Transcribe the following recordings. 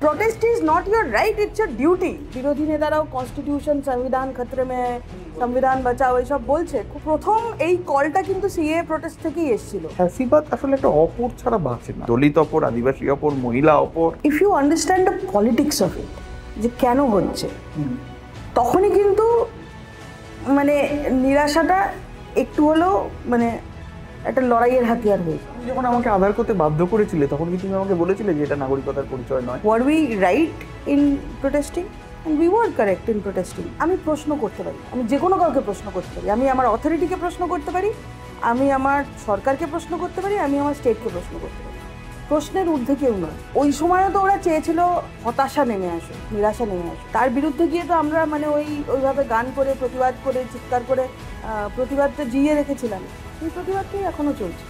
protest is not your right, it's your duty. বিরোধী নেতারাও constitution সংবিধান খতরে মে সংবিধান বাঁচাও এইসব বলছে। প্রথম এই কলটা কিন্তু সিএ প্রোটেস্ট থেকেই এসেছিল। ফ্যাসিবাদ আসলে একটা অপর ছাড়া বাঁচে না, দলিত অপর, আদিবাসী অপর, মহিলা অপর। If you understand the politics of it, যে কেন হচ্ছে, তখনই কিন্তু মানে নিরাশাটা একটু হলেও মানে একটা লড়াইয়ের হাতিয়ার হয়েছে। যখন আমাকে আধার করতে বাধ্য করেছিলে তখন কি তুমি আমাকে বলেছিলে যে এটা নাগরিকতার পরিচয় নয়? Were we right in protesting and we were correct in protesting. আমি প্রশ্ন করতে পারি, আমি যে কোনো কাউকে প্রশ্ন করতে পারি, আমি আমার অথরিটিকে প্রশ্ন করতে পারি, আমি আমার সরকারকে প্রশ্ন করতে পারি, আমি আমার স্টেটকে প্রশ্ন করতে পারি। প্রশ্নের ঊর্ধ্বে কেউ নয়। ওই সময়ও তো ওরা চেয়েছিল হতাশা নেমে আসে, নিরাশা নেমে আসে। তার বিরুদ্ধে গিয়ে তো আমরা মানে ওইভাবে গান করে, প্রতিবাদ করে, চিৎকার করে প্রতিবাদটা জিইয়ে রেখেছিলাম। এই প্রতিবাদটাই এখনো চলছে।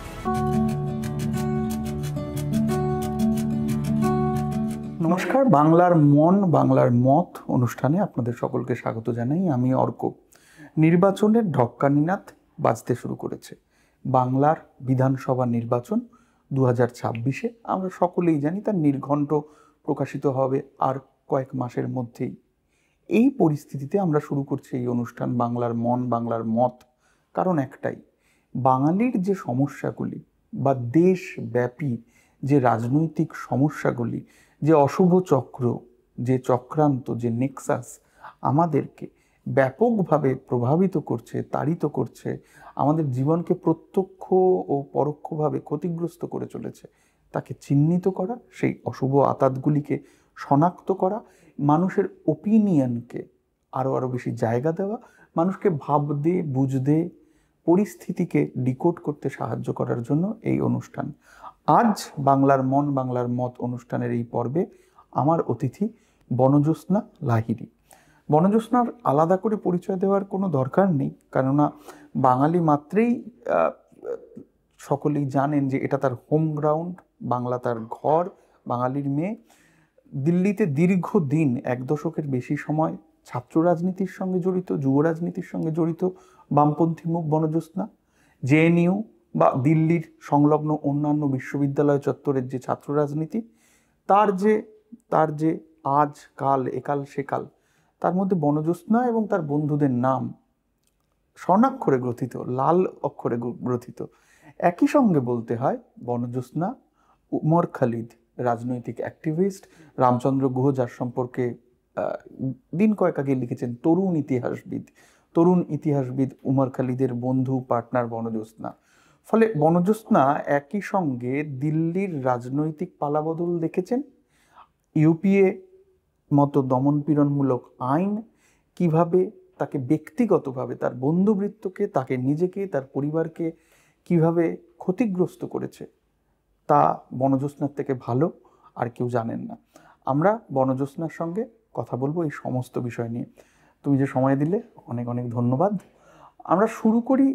নমস্কার, বাংলার মন বাংলার মত অনুষ্ঠানে আপনাদের সকলকে স্বাগত জানাই। আমি অর্ক। নির্বাচনের ঢক্কানিনাদ বাজতে শুরু করেছে। বাংলার বিধানসভা নির্বাচন 2026-এ আমরা সকলেই জানি তার নির্ঘণ্ট প্রকাশিত হবে আর কয়েক মাসের মধ্যেই। এই পরিস্থিতিতে আমরা শুরু করছি এই অনুষ্ঠান বাংলার মন বাংলার মত, কারণ একটাই, বাঙালির যে সমস্যাগুলি বা দেশব্যাপী যে রাজনৈতিক সমস্যাগুলি, যে অশুভ চক্র, যে চক্রান্ত, যে নেক্সাস আমাদেরকে ব্যাপকভাবে প্রভাবিত করছে, তাড়িত করছে, আমাদের জীবনকে প্রত্যক্ষ ও পরোক্ষভাবে ক্ষতিগ্রস্ত করে চলেছে, তাকে চিহ্নিত করা, সেই অশুভ আতাতগুলিকে শনাক্ত করা, মানুষের ওপিনিয়নকে আরও বেশি জায়গা দেওয়া, মানুষকে ভাবতে বুঝতে পরিস্থিতিকে ডিকোড করতে সাহায্য করার জন্য এই অনুষ্ঠান। আজ বাংলার মন বাংলার মত অনুষ্ঠানের এই পর্বে আমার অতিথি বনজ্যোৎস্না লাহিড়ী। বনজ্যোৎস্নার আলাদা করে পরিচয় দেওয়ার কোনো দরকার নেই, কেননা বাঙালি মাত্রেই সকলেই জানেন যে এটা তার হোম গ্রাউন্ড, বাংলা তার ঘর, বাঙালির মেয়ে। দিল্লিতে দীর্ঘদিন, 1 দশকের বেশি সময় ছাত্র রাজনীতির সঙ্গে জড়িত, যুব রাজনীতির সঙ্গে জড়িত বামপন্থী মুখ বনজ্যোৎস্না। জেএনইউ বা দিল্লির সংলগ্ন অন্যান্য বিশ্ববিদ্যালয় চত্বরের যে ছাত্র রাজনীতি, তার যে আজ কাল একাল সেকাল, তার মধ্যে বনজ্যোৎস্না এবং তার বন্ধুদের নাম স্বর্ণাক্ষরে গ্রথিত, লাল অক্ষরে গ্রথিত। একই সঙ্গে বলতে হয় বনজ্যোৎস্না উমর খালিদ, রাজনৈতিক অ্যাক্টিভিস্ট, রামচন্দ্র গুহ, যার সম্পর্কে দিন কয়েক আগে লিখেছেন তরুণ ইতিহাসবিদ উমর খালিদের বন্ধু, পার্টনার বনজ্যোৎস্না। ফলে বনজ্যোৎস্না একই সঙ্গে দিল্লির রাজনৈতিক পালাবদল দেখেছেন, ইউপিএ মতো দমনপীড়নমূলক আইন কিভাবে তাকে ব্যক্তিগতভাবে, তার বন্ধুবৃত্তকে, তাকে নিজেকে, তার পরিবারকে কিভাবে ক্ষতিগ্রস্ত করেছে, তা বনজ্যোৎস্নার থেকে ভালো আর কেউ জানেন না। আমরা বনজ্যোৎস্নার সঙ্গে কথা বলবো এই সমস্ত বিষয় নিয়ে। তুমি যে সময় দিলে অনেক অনেক ধন্যবাদ। আমরা শুরু করি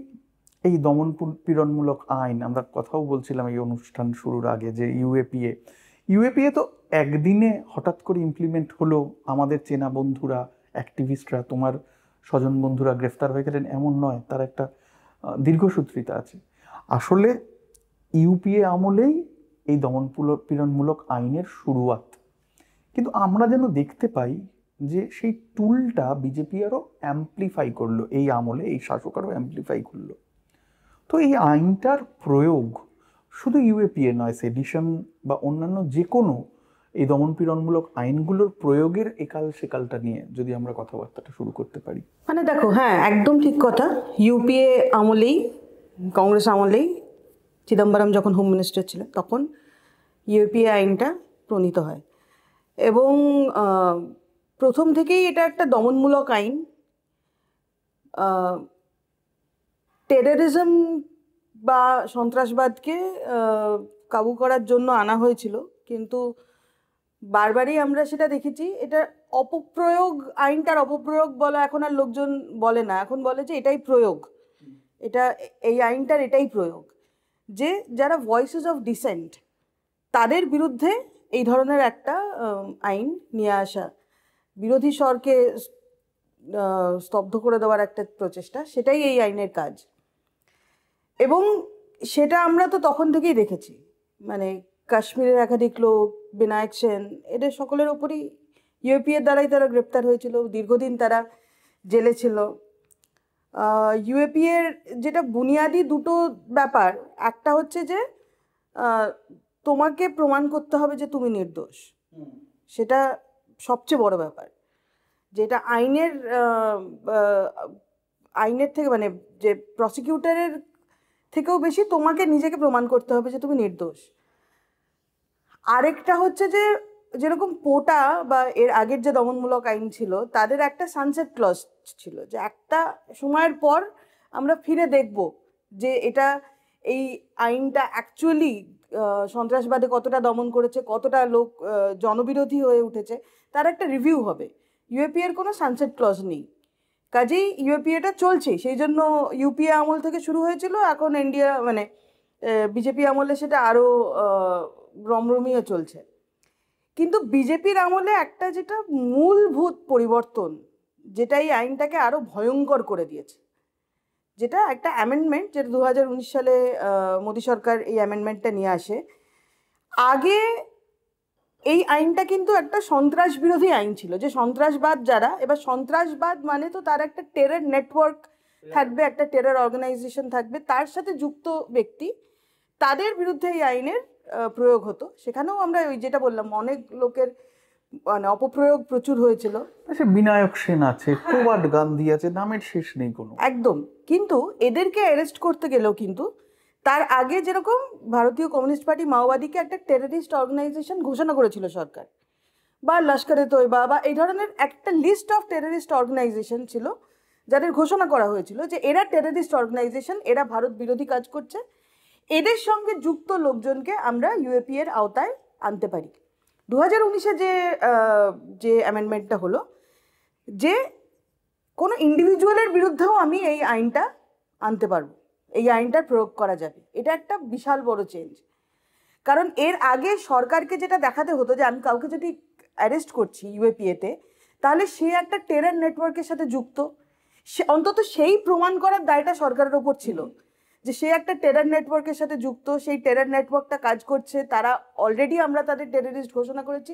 এই দমনপীড়নমূলক আইন। আমরা কথাও বলছিলাম এই অনুষ্ঠান শুরুর আগে যে ইউএপিএ তো একদিনে হঠাৎ করে ইমপ্লিমেন্ট হলো, আমাদের চেনা বন্ধুরা, অ্যাক্টিভিস্টরা, তোমার স্বজন বন্ধুরা গ্রেফতার হয়ে গেলেন এমন নয়, তার একটা দীর্ঘসূত্রিতা আছে। আসলে ইউপিএ আমলেই এই দমনপীড়নমূলক আইনের শুরুয়াত, কিন্তু আমরা যেন দেখতে পাই যে সেই টুলটা বিজেপি আরও অ্যাম্পলিফাই করলো এই আমলে, এই শাসক আরও অ্যাম্পলিফাই করলো। তো এই আইনটার প্রয়োগ শুধু ইউএপিএ নয়, সেডিশন বা অন্যান্য যে কোনো এই দমনপীড়নমূলক আইনগুলোর প্রয়োগের একাল সেকালটা নিয়ে যদি আমরা কথাবার্তাটা শুরু করতে পারি। মানে দেখো, হ্যাঁ একদম ঠিক কথা। ইউপিএ আমলেই, কংগ্রেস আমলেই, চিদম্বরম যখন হোম মিনিস্টার ছিলেন তখন ইউপিএ আইনটা প্রণীত হয় এবং প্রথম থেকেই এটা একটা দমনমূলক আইন। টেররিজম বা সন্ত্রাসবাদকে কাবু করার জন্য আনা হয়েছিল, কিন্তু বারবারই আমরা সেটা দেখেছি এটা অপপ্রয়োগ, আইনটার অপপ্রয়োগ বলা এখন আর লোকজন বলে না, এখন বলে যে এটাই প্রয়োগ, এই আইনটার এটাই প্রয়োগ, যে যারা ভয়েসেস অফ ডিসেন্ট তাদের বিরুদ্ধে এই ধরনের একটা আইন নিয়ে আসা, বিরোধী স্বরকে স্তব্ধ করে দেওয়ার একটা প্রচেষ্টা, সেটাই এই আইনের কাজ। এবং সেটা আমরা তো তখন থেকেই দেখেছি, মানে কাশ্মীরের একাধিক লোক, বিনায়ক সেন, এদের সকলের ওপরই ইউএপিএর দ্বারাই তারা গ্রেপ্তার হয়েছিল, দীর্ঘদিন তারা জেলে ছিল। ইউএপিএর যেটা বুনিয়াদি দুটো ব্যাপার, একটা হচ্ছে যে তোমাকে প্রমাণ করতে হবে যে তুমি নির্দোষ, সেটা সবচেয়ে বড় ব্যাপার, যেটা আইনের থেকে মানে যে প্রসিকিউটরের থেকেও বেশি তোমাকে নিজেকে প্রমাণ করতে হবে যে তুমি নির্দোষ। আরেকটা হচ্ছে যে যেরকম পোটা বা এর আগের যে দমনমূলক আইন ছিল তাদের একটা সানসেট ক্লজ ছিল, যে একটা সময়ের পর আমরা ফিরে দেখব যে এই আইনটা অ্যাকচুয়ালি সন্ত্রাসবাদে কতটা দমন করেছে, কতটা লোক জনবিরোধী হয়ে উঠেছে, তার একটা রিভিউ হবে। ইউএপিএর কোনো সানসেট ক্লজ নেই, কাজেই ইউএপিএটা চলছে। সেই জন্য ইউপিএ আমল থেকে শুরু হয়েছিল, এখন ইন্ডিয়া মানে বিজেপি আমলে সেটা আরও রমরমিয়ে চলছে। কিন্তু বিজেপির আমলে একটা যেটা মূলভূত পরিবর্তন, যেটা এই আইনটাকে আরও ভয়ঙ্কর করে দিয়েছে, যেটা একটা অ্যামেন্ডমেন্ট, যেটা 2019 সালে মোদী সরকার এই অ্যামেন্ডমেন্টটা নিয়ে আসে। আগে এই আইনটা কিন্তু একটা সন্ত্রাস বিরোধী আইন ছিল, যে সন্ত্রাসবাদ যারা, এবার সন্ত্রাসবাদ মানে তো তার একটা টেরর নেটওয়ার্ক থাকবে, একটা টেরর অর্গানাইজেশন থাকবে, তার সাথে যুক্ত ব্যক্তি, তাদের বিরুদ্ধে এই আইনের প্রয়োগ হতো। সেখানেও আমরা ওই যেটা বললাম, অনেক লোকের মানে অপপ্রয়োগ প্রচুর হয়েছিল। আচ্ছা, বিনায়ক সেন আছে, কোবাড গান্ধী আছে, নামের শেষ নেই কোনো। একদম। কিন্তু এদেরকে অ্যারেস্ট করতে গেলেও কিন্তু তার আগে যেরকম ভারতীয় কমিউনিস্ট পার্টি মাওবাদীকে একটা টেররিস্ট অর্গানাইজেশন ঘোষণা করেছিল সরকার, বা লস্করে তৈবা বা এই ধরনের একটা লিস্ট অফ টেররিস্ট অর্গানাইজেশন ছিল যাদের ঘোষণা করা হয়েছিল যে এরা টেররিস্ট অর্গানাইজেশন, এরা ভারত বিরোধী কাজ করছে, এদের সঙ্গে যুক্ত লোকজনকে আমরা ইউএপি এর আওতায় আনতে পারি। 2019-এ যে অ্যামেন্ডমেন্টটা হলো, যে কোনো ইন্ডিভিজুয়ালের বিরুদ্ধেও আমি এই আইনটা আনতে পারবো, এই আইনটার প্রয়োগ করা যাবে। এটা একটা বিশাল বড় চেঞ্জ। কারণ এর আগে সরকারকে যেটা দেখাতে হতো যে আমি কাউকে যদি অ্যারেস্ট করছি ইউএপিএতে, তাহলে সে একটা টেরর নেটওয়ার্কের সাথে যুক্ত, সে অন্তত সেই প্রমাণ করার দায়টা সরকারের ওপর ছিল যে সে একটা টেরর নেটওয়ার্কের সাথে যুক্ত, সেই টেরর নেটওয়ার্কটা কাজ করছে, তারা অলরেডি আমরা তাদের টেররিস্ট ঘোষণা করেছি।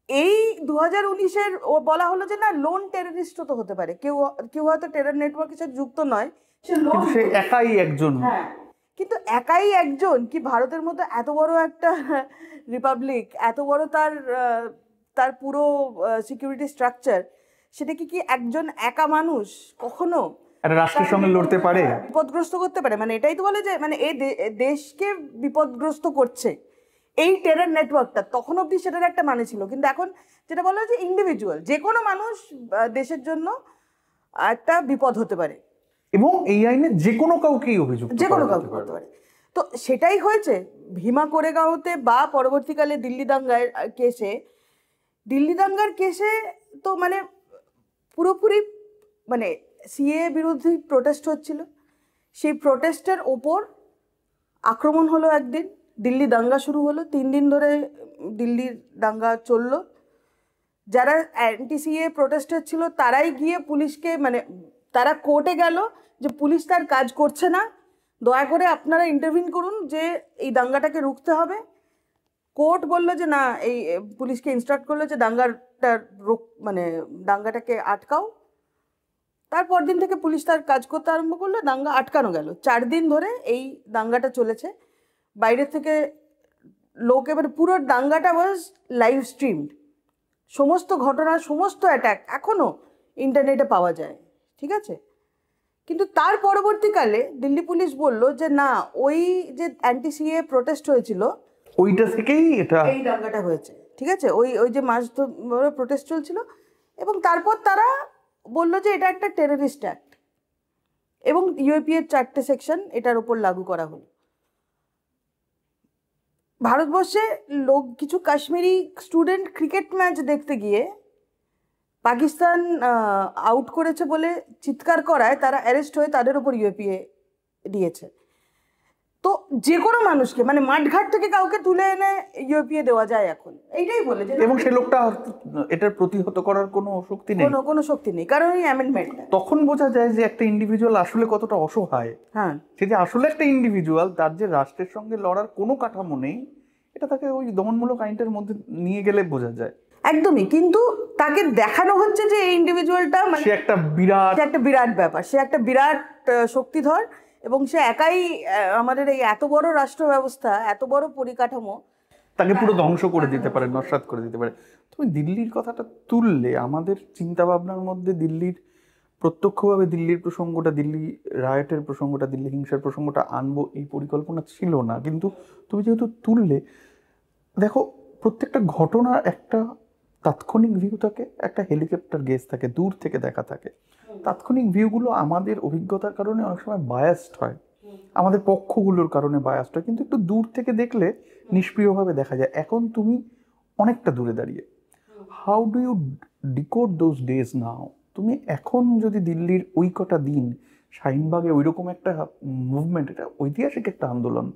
এই 2019-এর বলা হলো যে না, লোন টেররিস্টও তো হতে পারে, কেউ কেউ হয়তো টেরর নেটওয়ার্কের সাথে যুক্ত নয়, সে একাই একজন। হ্যাঁ, কিন্তু একাই একজন কি ভারতের মতো এত বড় একটা রিপাবলিক, এত বড় তার পুরো সিকিউরিটি স্ট্রাকচার, সেটা কি একজন একা মানুষ কখনো একটা রাষ্ট্রের সঙ্গে লড়তে পারে, বিপদগ্রস্ত করতে পারে? মানে এটাই তো বলে যে মানে এই দেশকে বিপদগ্রস্ত করছে এই টেরর নেটওয়ার্কটা। তখন অবধি সেটার একটা মানে ছিল, কিন্তু এখন যেটা বলা হয় যে ইন্ডিভিজুয়াল যে কোনো মানুষ দেশের জন্য একটা বিপদ হতে পারে, এবং এই আইনে যে কোনো কাউকেই অভিযুক্ত যে কোনো কাউকে করতে পারে। তো সেটাই হয়েছে ভীমা কোরেগাঁওতে বা পরবর্তীকালে দিল্লি দাঙ্গার কেসে তো মানে পুরোপুরি মানে সিএ বিরোধী প্রোটেস্ট হচ্ছিল, সেই প্রোটেস্টের ওপর আক্রমণ হলো, একদিন দিল্লি দাঙ্গা শুরু হলো, 3 দিন ধরে দিল্লির দাঙ্গা চললো। যারা অ্যান্টি সিএ প্রোটেস্টার ছিল তারাই গিয়ে পুলিশকে মানে তারা কোর্টে গেল যে পুলিশ তার কাজ করছে না, দয়া করে আপনারা ইন্টারভিন করুন, যে এই দাঙ্গাটাকে রুখতে হবে। কোর্ট বললো যে না, এই পুলিশকে ইনস্ট্রাক্ট করলো যে দাঙ্গাটাকে আটকাও। তারপর দিন থেকে পুলিশ তার কাজ করতে আরম্ভ করলো, দাঙ্গা আটকানো গেল। 4 দিন ধরে এই দাঙ্গাটা চলেছে, বাইরে থেকে লোক, এবার পুরো দাঙ্গাটা ওয়াজ লাইভ স্ট্রিমড, সমস্ত ঘটনা, সমস্ত অ্যাটাক এখনও ইন্টারনেটে পাওয়া যায়, ঠিক আছে? কিন্তু তার পরবর্তীকালে দিল্লি পুলিশ বলল যে না, ওই যে অ্যান্টি সিএ প্রোটেস্ট হয়েছিল ওইটা থেকেই এই দাঙ্গাটা হয়েছে, ঠিক আছে? ওই যে মাস ধরে প্রোটেস্ট চলছিল, এবং তারপর তারা বলল যে এটা একটা টেররিস্ট অ্যাক্ট, এবং ইউএপি এর 4টে সেকশন এটার উপর লাগু করা হলো। ভারতবর্ষে কিছু কাশ্মীরি স্টুডেন্ট ক্রিকেট ম্যাচ দেখতে গিয়ে পাকিস্তান আউট করেছে বলে চিৎকার করায় তারা অ্যারেস্ট হয়ে তাদের উপর ইউএপিএ দিয়েছে। তো যে কোনো মানুষকে মানে মাঠঘাট থেকে কাউকে তুলে এনে ইউএপিএ দেওয়া যায় এখন, এইটাই বলে যে, এবং সে লোকটা এটার প্রতিহত করার কোনো শক্তি নেই, কোনো শক্তি নেই, কারণ এই অ্যামেন্ডমেন্ট। তখন বোঝা যায় যে একটা ইন্ডিভিজুয়াল আসলে কতটা অসহায়। হ্যাঁ, সে যে আসলে একটা ইন্ডিভিজুয়াল, তার যে রাষ্ট্রের সঙ্গে লড়ার কোনো কাঠামো নেই, এটা এটা তাকে ওই দমনমূলক আইনটার মধ্যে নিয়ে গেলে বোঝা যায়। একদমই, কিন্তু তাকে দেখানো হচ্ছে যে এই ইন্ডিভিজুয়ালটা সে একটা বিরাট ব্যাপার, সে একটা বিরাট শক্তিধর, এবং সে একাই আমাদের এই এত বড় রাষ্ট্র ব্যবস্থা, এত বড় পরিকাঠামো তাকে পুরো ধ্বংস করে দিতে পারে, নস্যাৎ করে দিতে পারে। তুমি দিল্লির কথাটা তুললে, আমাদের চিন্তা ভাবনার মধ্যে দিল্লির প্রত্যক্ষভাবে দিল্লির প্রসঙ্গটা, দিল্লি রায়টের প্রসঙ্গটা, দিল্লি হিংসার প্রসঙ্গটা আনবো এই পরিকল্পনা ছিল না, কিন্তু তুমি যেহেতু তুললে, দেখো প্রত্যেকটা ঘটনার একটা তাৎক্ষণিক ভিউ থাকে, একটা হেলিকপ্টার গেজ থাকে, দূর থেকে দেখা থাকে। তাৎক্ষণিক ভিউগুলো আমাদের অভিজ্ঞতার কারণে অনেক সময় বায়াসড হয়, আমাদের পক্ষগুলোর কারণে বায়াসড হয়, কিন্তু একটু দূর থেকে দেখলে নিষ্ক্রিয়ভাবে দেখা যায়। এখন তুমি অনেকটা দূরে দাঁড়িয়ে, how do you decode those days now? তুমি এখন যদি দিল্লির ওই কটা দিন শাহিনবাগে ওইরকম একটা মুভমেন্ট, এটা ঐতিহাসিক একটা আন্দোলন,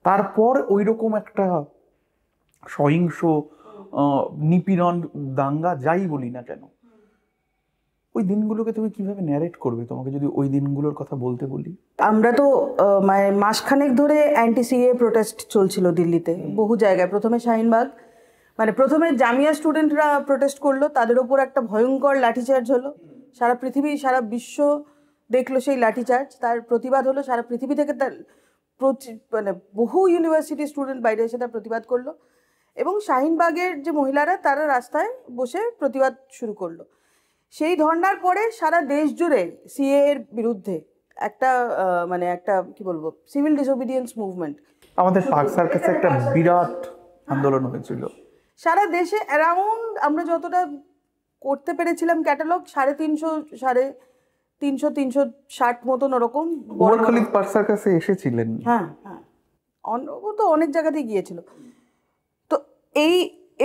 তারপর ওইরকম একটা সহিংস নিপীড়ন, দাঙ্গা, যাই বলি না কেন, ওই দিনগুলোকে তুমি কিভাবে ন্যারেট করবে? তোমাকে যদি ওই দিনগুলোর কথা বলতে বলি, আমরা তো মানে মাসখানেক ধরে অ্যান্টি সিএ প্রোটেস্ট চলছিল দিল্লিতে বহু জায়গায়। প্রথমে শাহিনবাগ, মানে প্রথমে জামিয়া স্টুডেন্টরা প্রোটেস্ট করলো, তাদের ওপর একটা ভয়ঙ্কর লাঠিচার্জ হলো, সারা পৃথিবী সারা বিশ্ব দেখলো সেই লাঠিচার্জ, তার প্রতিবাদ হলো, সারা পৃথিবী থেকে তার মানে বহু ইউনিভার্সিটি স্টুডেন্ট বাইরে এসে তার প্রতিবাদ করলো, এবং শাহিনবাগের যে মহিলারা তারা রাস্তায় বসে প্রতিবাদ শুরু করলো। সেই ধর্নার পরে সারা দেশ জুড়ে সিএ এর বিরুদ্ধে একটা মানে একটা কি বলবো, সিভিল ডিসোবিডিয়েন্স মুভমেন্ট, আমাদের পার্ক সার্কাসে একটা বিরাট আন্দোলন হয়েছিল সারা দেশে। অ্যারাউন্ড আমরা যতটা করতে পেরেছিলাম ক্যাটালগ, 350 মতন ওরকম। ওয়ারখালিদ পার্ক সার্কাসে এসেছিলেন। হ্যাঁ, ও তো অনেক জায়গাতেই গিয়েছিল। তো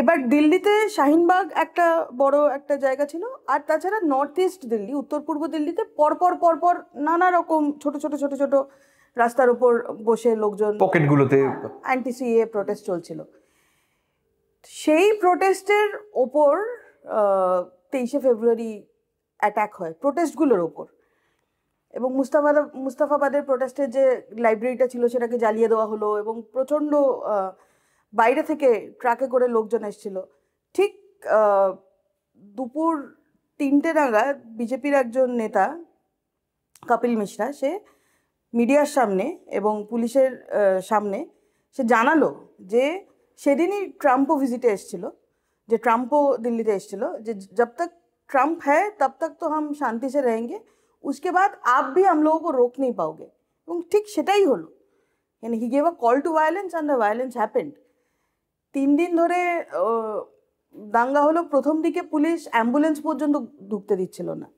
এবার দিল্লিতে শাহিনবাগ একটা বড় একটা জায়গা ছিল, আর তাছাড়া নর্থ ইস্ট দিল্লি, উত্তর পূর্ব দিল্লিতে পরপর নানা রকম ছোট ছোট রাস্তার উপর বসে লোকজন পকেটগুলোতে অ্যান্টি সিএ প্রোটেস্ট চলছিল। সেই প্রোটেস্টের ওপর 23শে ফেব্রুয়ারি অ্যাটাক হয় প্রোটেস্টগুলোর ওপর, এবং মুস্তাফাবাদের প্রোটেস্টের যে লাইব্রেরিটা ছিল সেটাকে জ্বালিয়ে দেওয়া হলো, এবং প্রচণ্ড বাইরে থেকে ট্রাকে করে লোকজন এসেছিল। ঠিক দুপুর 3টে নাগাদ বিজেপির একজন নেতা কপিল মিশ্রা, সে মিডিয়ার সামনে এবং পুলিশের সামনে সে জানালো যে সেদিনই ট্রাম্পও ভিজিটে এসেছিল, যে ট্রাম্পও দিল্লিতে এসেছিল, যে जब तक ट्रम्प है तब तक तो हम शांति से रहेंगे, उसके बाद आप भी हम लोगों को रोक नहीं पाओगे। এবং ঠিক সেটাই হলো, মানে he gave a call to violence and the violence happened. 3 দিন ধরে দাঙ্গা হলো। প্রথম দিকে পুলিশ অ্যাম্বুলেন্স পর্যন্ত ঢুকতে দিচ্ছিল না।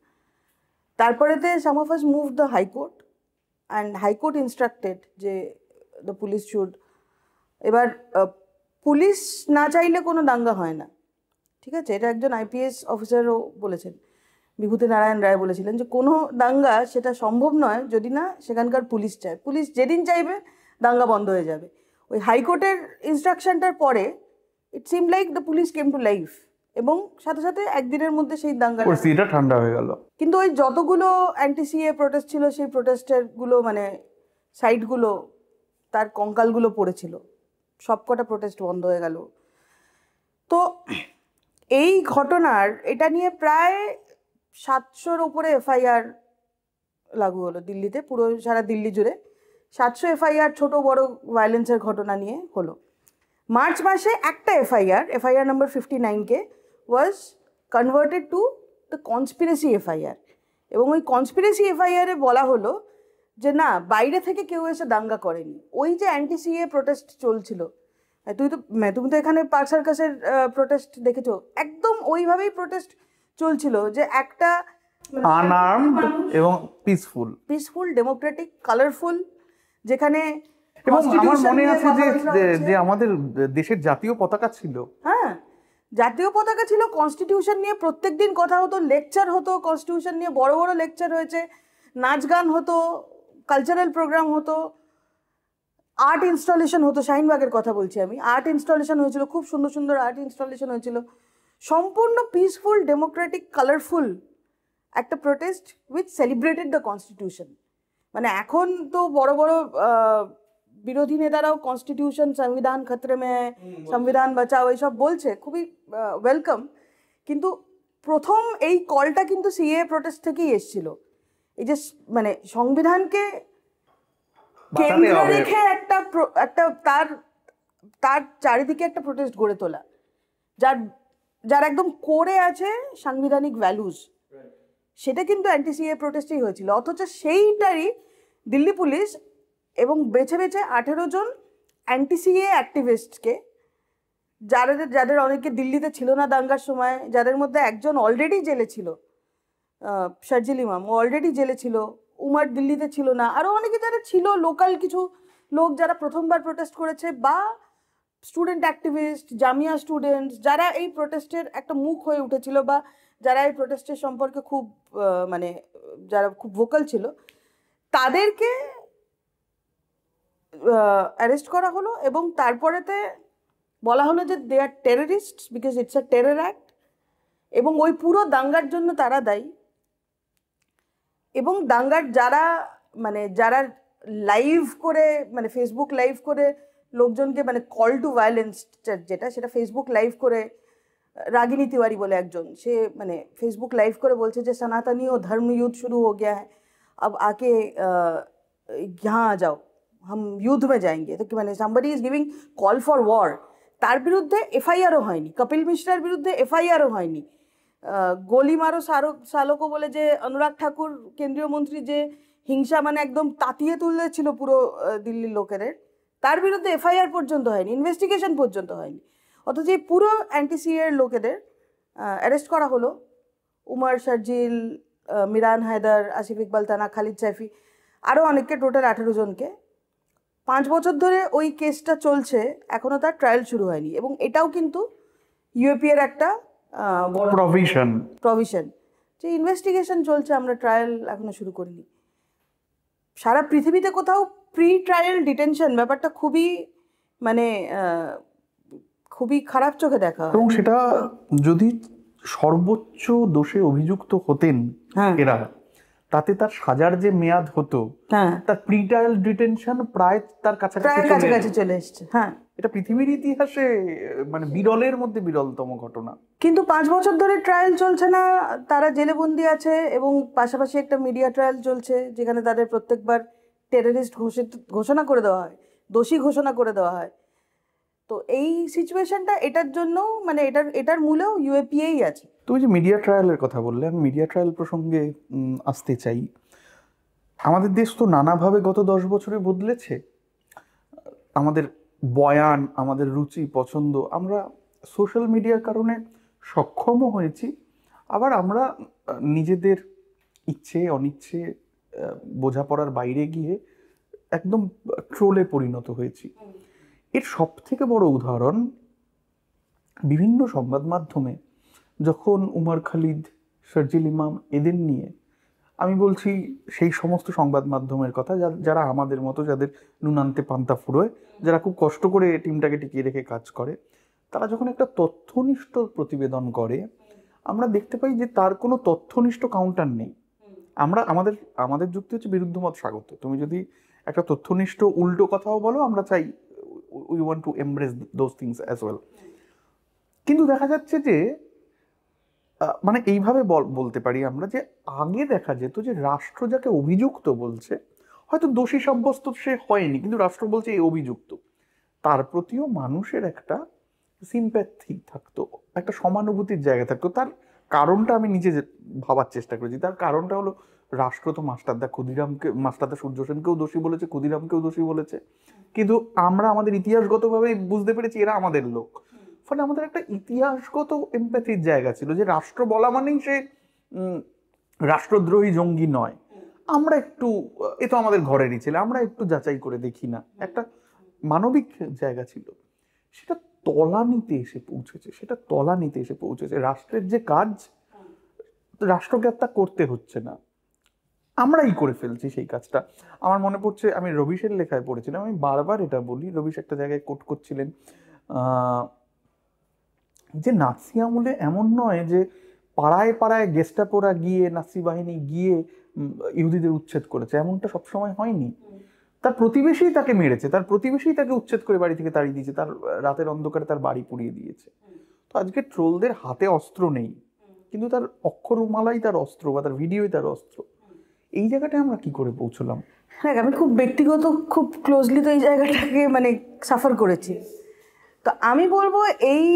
তারপরেতে some of us move the high court, and high court instructed যে দ্য পুলিশ শুড, এবার পুলিশ না চাইলে কোনো দাঙ্গা হয় না, ঠিক আছে? এটা একজন আইপিএস অফিসারও বলেছেন, বিভূতি নারায়ণ রায় বলেছিলেন যে কোনো দাঙ্গা সেটা সম্ভব নয় যদি না সেখানকার পুলিশ চায়। পুলিশ যেদিন চাইবে দাঙ্গা বন্ধ হয়ে যাবে। ওই হাইকোর্টের ইনস্ট্রাকশনটার পরে it seem like the police came to life, এবং সাথে সাথে একদিনের মধ্যে সেই দাঙ্গা পরিস্থিতিটা ঠান্ডা হয়ে গেল। কিন্তু ওই যতগুলো অ্যান্টি সিএ প্রোটেস্ট ছিল, সেই প্রোটেস্টেরগুলো মানে সাইটগুলো, তার কঙ্কালগুলো পড়েছিল, সবকটা প্রোটেস্ট বন্ধ হয়ে গেল। তো এই ঘটনার এটা নিয়ে প্রায় 700-র উপরে এফআইআর লাগু হলো দিল্লিতে, পুরো সারা দিল্লি জুড়ে 700 এফআইআর ছোট বড় ভায়োলেন্সের ঘটনা নিয়ে হলো। মার্চ মাসে একটা FIR number 59 was converted to the conspiracy FIR, এবং ওই কনস্পিরেসি এফআইআরে বলা হলো যে না, বাইরে থেকে কেউ এসে দাঙ্গা করেনি। ওই যে অ্যান্টি সিএ প্রোটেস্ট চলছিল, তুমি তো এখানে পার্ক সার্কাসের প্রোটেস্ট দেখেছো, একদম ওইভাবেই প্রোটেস্ট চলছিল, যে একটা আনআর্মড এবং পিসফুল ডেমোক্রেটিক, কালারফুল, যেখানে এবং আমার মনে আছে যে আমাদের দেশের জাতীয় পতাকা ছিল। হ্যাঁ, জাতীয় পতাকা ছিল, কনস্টিটিউশন নিয়ে প্রত্যেক দিন কথা হতো, লেকচার হতো, কনস্টিটিউশন নিয়ে বড় বড় লেকচার হয়েছে, নাচ গান হতো, কালচারাল প্রোগ্রাম হতো, আর্ট ইনস্টলেশন হতো। শাহিনবাগের কথা বলছি আমি, আর্ট ইনস্টলেশন হয়েছিল, খুব সুন্দর সুন্দর আর্ট ইনস্টলেশন হয়েছিল। সম্পূর্ণ পিসফুল, ডেমোক্রেটিক, কালারফুল একটা protest with celebrated the constitution. মানে এখন তো বড় বড় বিরোধী নেতারাও কনস্টিটিউশন সংবিধান খতরে মে হ্যায়, সংবিধান বাঁচাও এইসব বলছে, খুবই ওয়েলকাম। কিন্তু প্রথম এই কলটা কিন্তু সিএ প্রোটেস্ট থেকেই এসেছিল। এই যে মানে সংবিধানকে কেন্দ্র রেখে একটা একটা তার তার চারিদিকে একটা প্রোটেস্ট গড়ে তোলা, যার যার একদম কোরে আছে সাংবিধানিক ভ্যালুজ, সেটা কিন্তু অ্যান্টি সিএ প্রোটেস্টেই হয়েছিল। অথচ সেইটারই দিল্লি পুলিশ এবং বেছে বেছে 18 জন অ্যান্টি সিএ অ্যাক্টিভিস্টকে, যাদের অনেকে দিল্লিতে ছিল না দাঙ্গার সময়, যাদের মধ্যে একজন অলরেডি জেলে ছিল, শারজিল ইমাম, ও অলরেডি জেলে ছিল, উমার দিল্লিতে ছিল না, আরও অনেকে যারা ছিল লোকাল কিছু লোক যারা প্রথমবার প্রোটেস্ট করেছে, বা স্টুডেন্ট অ্যাক্টিভিস্ট, জামিয়া স্টুডেন্টস, যারা এই প্রোটেস্টের একটা মুখ হয়ে উঠেছিল, বা যারা এই প্রোটেস্টের সম্পর্কে খুব মানে যারা খুব ভোকাল ছিল, তাদেরকে অ্যারেস্ট করা হলো। এবং তারপরেতে বলা হলো যে they are terrorist because it's a terror act, এবং ওই পুরো দাঙ্গার জন্য তারা দায়ী। এবং দাঙ্গার যারা লাইভ করে, মানে ফেসবুক লাইভ করে লোকজনকে, মানে কল টু ভায়োলেন্স যেটা, সেটা ফেসবুক লাইভ করে, রাগিনী তিওয়ারি বলে একজন, সে মানে ফেসবুক লাইভ করে বলছে যে সনাতনী ও ধর্ম युद्ध शुरू हो गया है, अब आके यहाँ आ जाओ, हम युद्ध में जाएंगे। तो মানে somebody is giving call for war, তার বিরুদ্ধে এফআইআরও হয়নি, কপিল মিশ্রার বিরুদ্ধে এফআইআরও হয়নি। গোলি মারো সালোকো বলে যে অনুরাগ ঠাকুর কেন্দ্রীয় মন্ত্রী যে হিংসা মানে একদম তাতিয়ে তুলেছিল পুরো দিল্লির লোকেদের, তার বিরুদ্ধে এফআইআর পর্যন্ত হয়নি, ইনভেস্টিগেশন পর্যন্ত হয়নি। অথচ এই পুরো অ্যান্টি সিএর লোকেদের অ্যারেস্ট করা হলো, উমর, শারজিল, মিরান হায়দার, আসিফ ইকবাল তানা, খালিদ সাইফি, আরও অনেককে, টোটাল 18 জনকে। 5 বছর ধরে ওই কেসটা চলছে, এখনও তার ট্রায়াল শুরু হয়নি। এবং এটাও কিন্তু ইউএপি এর একটা প্রভিশন যে ইনভেস্টিগেশন চলছে, আমরা ট্রায়াল এখনো শুরু করিনি। সারা পৃথিবীতে কোথাও প্রি ট্রায়াল ডিটেনশন ব্যাপারটা খুবই মানে খুবই খারাপ চোখে দেখা হয়। এবং সেটা যদি সর্বোচ্চ দোষে অভিযুক্ত হতেন এরা, তাতে তার সাজার যে মেয়াদ হতো, তার প্রি ট্রায়াল ডিটেনশন প্রায় তার কাছাকাছি চলে এসছে। হ্যাঁ, এটা পৃথিবীর ইতিহাসে মানে বিরলের মধ্যে বিরলতম ঘটনা। কিন্তু 5 বছর ধরে ট্রায়াল চলছে না, তারা জেলে বন্দি আছে, এবং পাশাপাশি একটা মিডিয়া ট্রায়াল চলছে যেখানে তাদের প্রত্যেকবার টেররিস্ট ঘোষণা করে দেওয়া হয়, দোষী ঘোষণা করে দেওয়া হয়। তো এই সিচুয়েশনটা, এটার জন্য মানে এটার মূলেও ইউএপিএই আছে। তুমি যে মিডিয়া ট্রায়ালের কথা বললে, আমি মিডিয়া ট্রায়াল প্রসঙ্গে আসতে চাই। আমাদের দেশ তো নানাভাবে গত 10 বছরে বদলেছে। আমাদের বয়ান, আমাদের রুচি পছন্দ, আমরা সোশ্যাল মিডিয়ার কারণে সক্ষমও হয়েছি, আবার আমরা নিজেদের ইচ্ছে অনিচ্ছে বোঝাপড়ার বাইরে গিয়ে একদম ট্রোলে পরিণত হয়েছি। এর সব থেকে বড় উদাহরণ বিভিন্ন সংবাদ মাধ্যমে যখন উমর খালিদ, শারজিল ইমাম এদের নিয়ে, আমি বলছি সেই সমস্ত সংবাদ মাধ্যমের কথা যারা আমাদের মতো, যাদের নুনান্তে পান্তা ফুরোয়, যারা খুব কষ্ট করে টিমটাকে টিকিয়ে রেখে কাজ করে, তারা যখন একটা তথ্যনিষ্ঠ প্রতিবেদন করে, আমরা দেখতে পাই যে তার কোনো তথ্যনিষ্ঠ কাউন্টার নেই। আমাদের যুক্তি হচ্ছে বিরুদ্ধ মত স্বাগত। তুমি যদি একটা তথ্যনিষ্ঠ উল্টো কথাও বলো, আমরা চাই, we want to embrace those things as well. কিন্তু দেখা যাচ্ছে যে মানে এইভাবে বলতে পারি আমরা যে আগে দেখা যেত যে রাষ্ট্র যাকে অভিযুক্ত বলছে, হয়তো দোষী সাব্যস্ত সে হয়নি, কিন্তু রাষ্ট্র বলছে এই অভিযুক্ত, তার প্রতিও মানুষের একটা সিম্প্যাথি থাকতো, একটা সমানুভূতির জায়গা থাকতো। তার কারণটা আমি নিজে ভাবার চেষ্টা করেছি। তার কারণটা হলো, রাষ্ট্র তো মাস্টারদা সূর্য সেনকেও দোষী বলেছে, ক্ষুদিরামকেও দোষী বলেছে, কিন্তু আমরা আমাদের ইতিহাসগতভাবে বুঝতে পেরেছি এরা আমাদের লোক। ফলে আমাদের একটা ইতিহাসগত এমপ্যাথির জায়গা ছিল যে রাষ্ট্র বলা মানেই সে রাষ্ট্রদ্রোহী জঙ্গি নয়। আমরা একটু, এ তো আমাদের ঘরেরই ছেলে, আমরা একটু যাচাই করে দেখি না, একটা মানবিক জায়গা ছিল। সেটা তলানিতে এসে পৌঁছেছে। রাষ্ট্রের যে কাজ, রাষ্ট্রকে তা করতে হচ্ছে না, আমরাই করে ফেলছি সেই কাজটা। আমার মনে পড়ছে, আমি রবিশের লেখায় পড়েছিলাম, আমি বারবার এটা বলি, রবিশ একটা জায়গায় কোট করছিলেন যে নাৎসি আমলে এমন নয় যে পাড়ায় পাড়ায় গেস্টাপোরা গিয়ে, নাৎসি বাহিনী গিয়ে ইহুদিদের উচ্ছেদ করেছে, এমনটা সবসময় হয়নি। তার প্রতিবেশী তাকে মেরেছে, তার প্রতিবেশী তাকে উচ্ছেদ করে বাড়ি থেকে তাড়িয়ে দিয়েছে, তার রাতের অন্ধকারে তার বাড়ি পুড়িয়ে দিয়েছে। তো আজকে ট্রোলদের হাতে অস্ত্র নেই, কিন্তু তার অক্ষরমালাই তার অস্ত্র, বা তার ভিডিওই তার অস্ত্র। এই জায়গাটায় আমরা কি করে পৌঁছলাম? হ্যাঁ, আমি খুব ব্যক্তিগত, খুব ক্লোজলি তো এই জায়গাটাকে মানে সাফার করেছি। তো আমি বলবো এই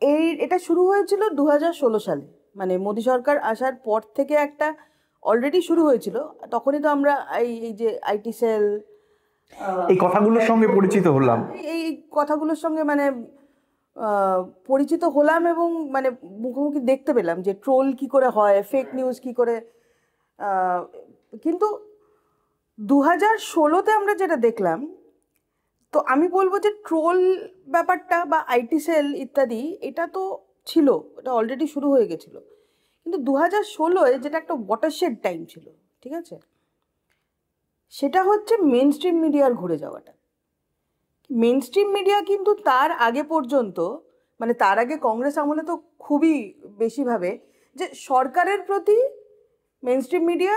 এই এটা শুরু হয়েছিল 2016 সালে, মানে মোদী সরকার আসার পর থেকে একটা অলরেডি শুরু হয়েছিল। তখনই তো আমরা এই যে আইটি সেল, এই কথাগুলোর সঙ্গে পরিচিত হলাম, এই কথাগুলোর সঙ্গে মানে পরিচিত হলাম, এবং মানে মুখোমুখি দেখতে পেলাম যে ট্রোল কি করে হয়, ফেক নিউজ কি করে। কিন্তু 2016-তে আমরা যেটা দেখলাম, তো আমি বলবো যে ট্রোল ব্যাপারটা বা আইটি সেল ইত্যাদি এটা তো ছিল, এটা অলরেডি শুরু হয়ে গেছিলো। কিন্তু 2016-এ যেটা একটা ওয়াটারশেড টাইম ছিল, ঠিক আছে, সেটা হচ্ছে মেন স্ট্রিম মিডিয়ার ঘুরে যাওয়াটা। মেন স্ট্রিম মিডিয়া কিন্তু তার আগে পর্যন্ত, মানে তার আগে কংগ্রেস আমলে তো খুবই বেশিভাবে যে সরকারের প্রতি মেন স্ট্রিম মিডিয়া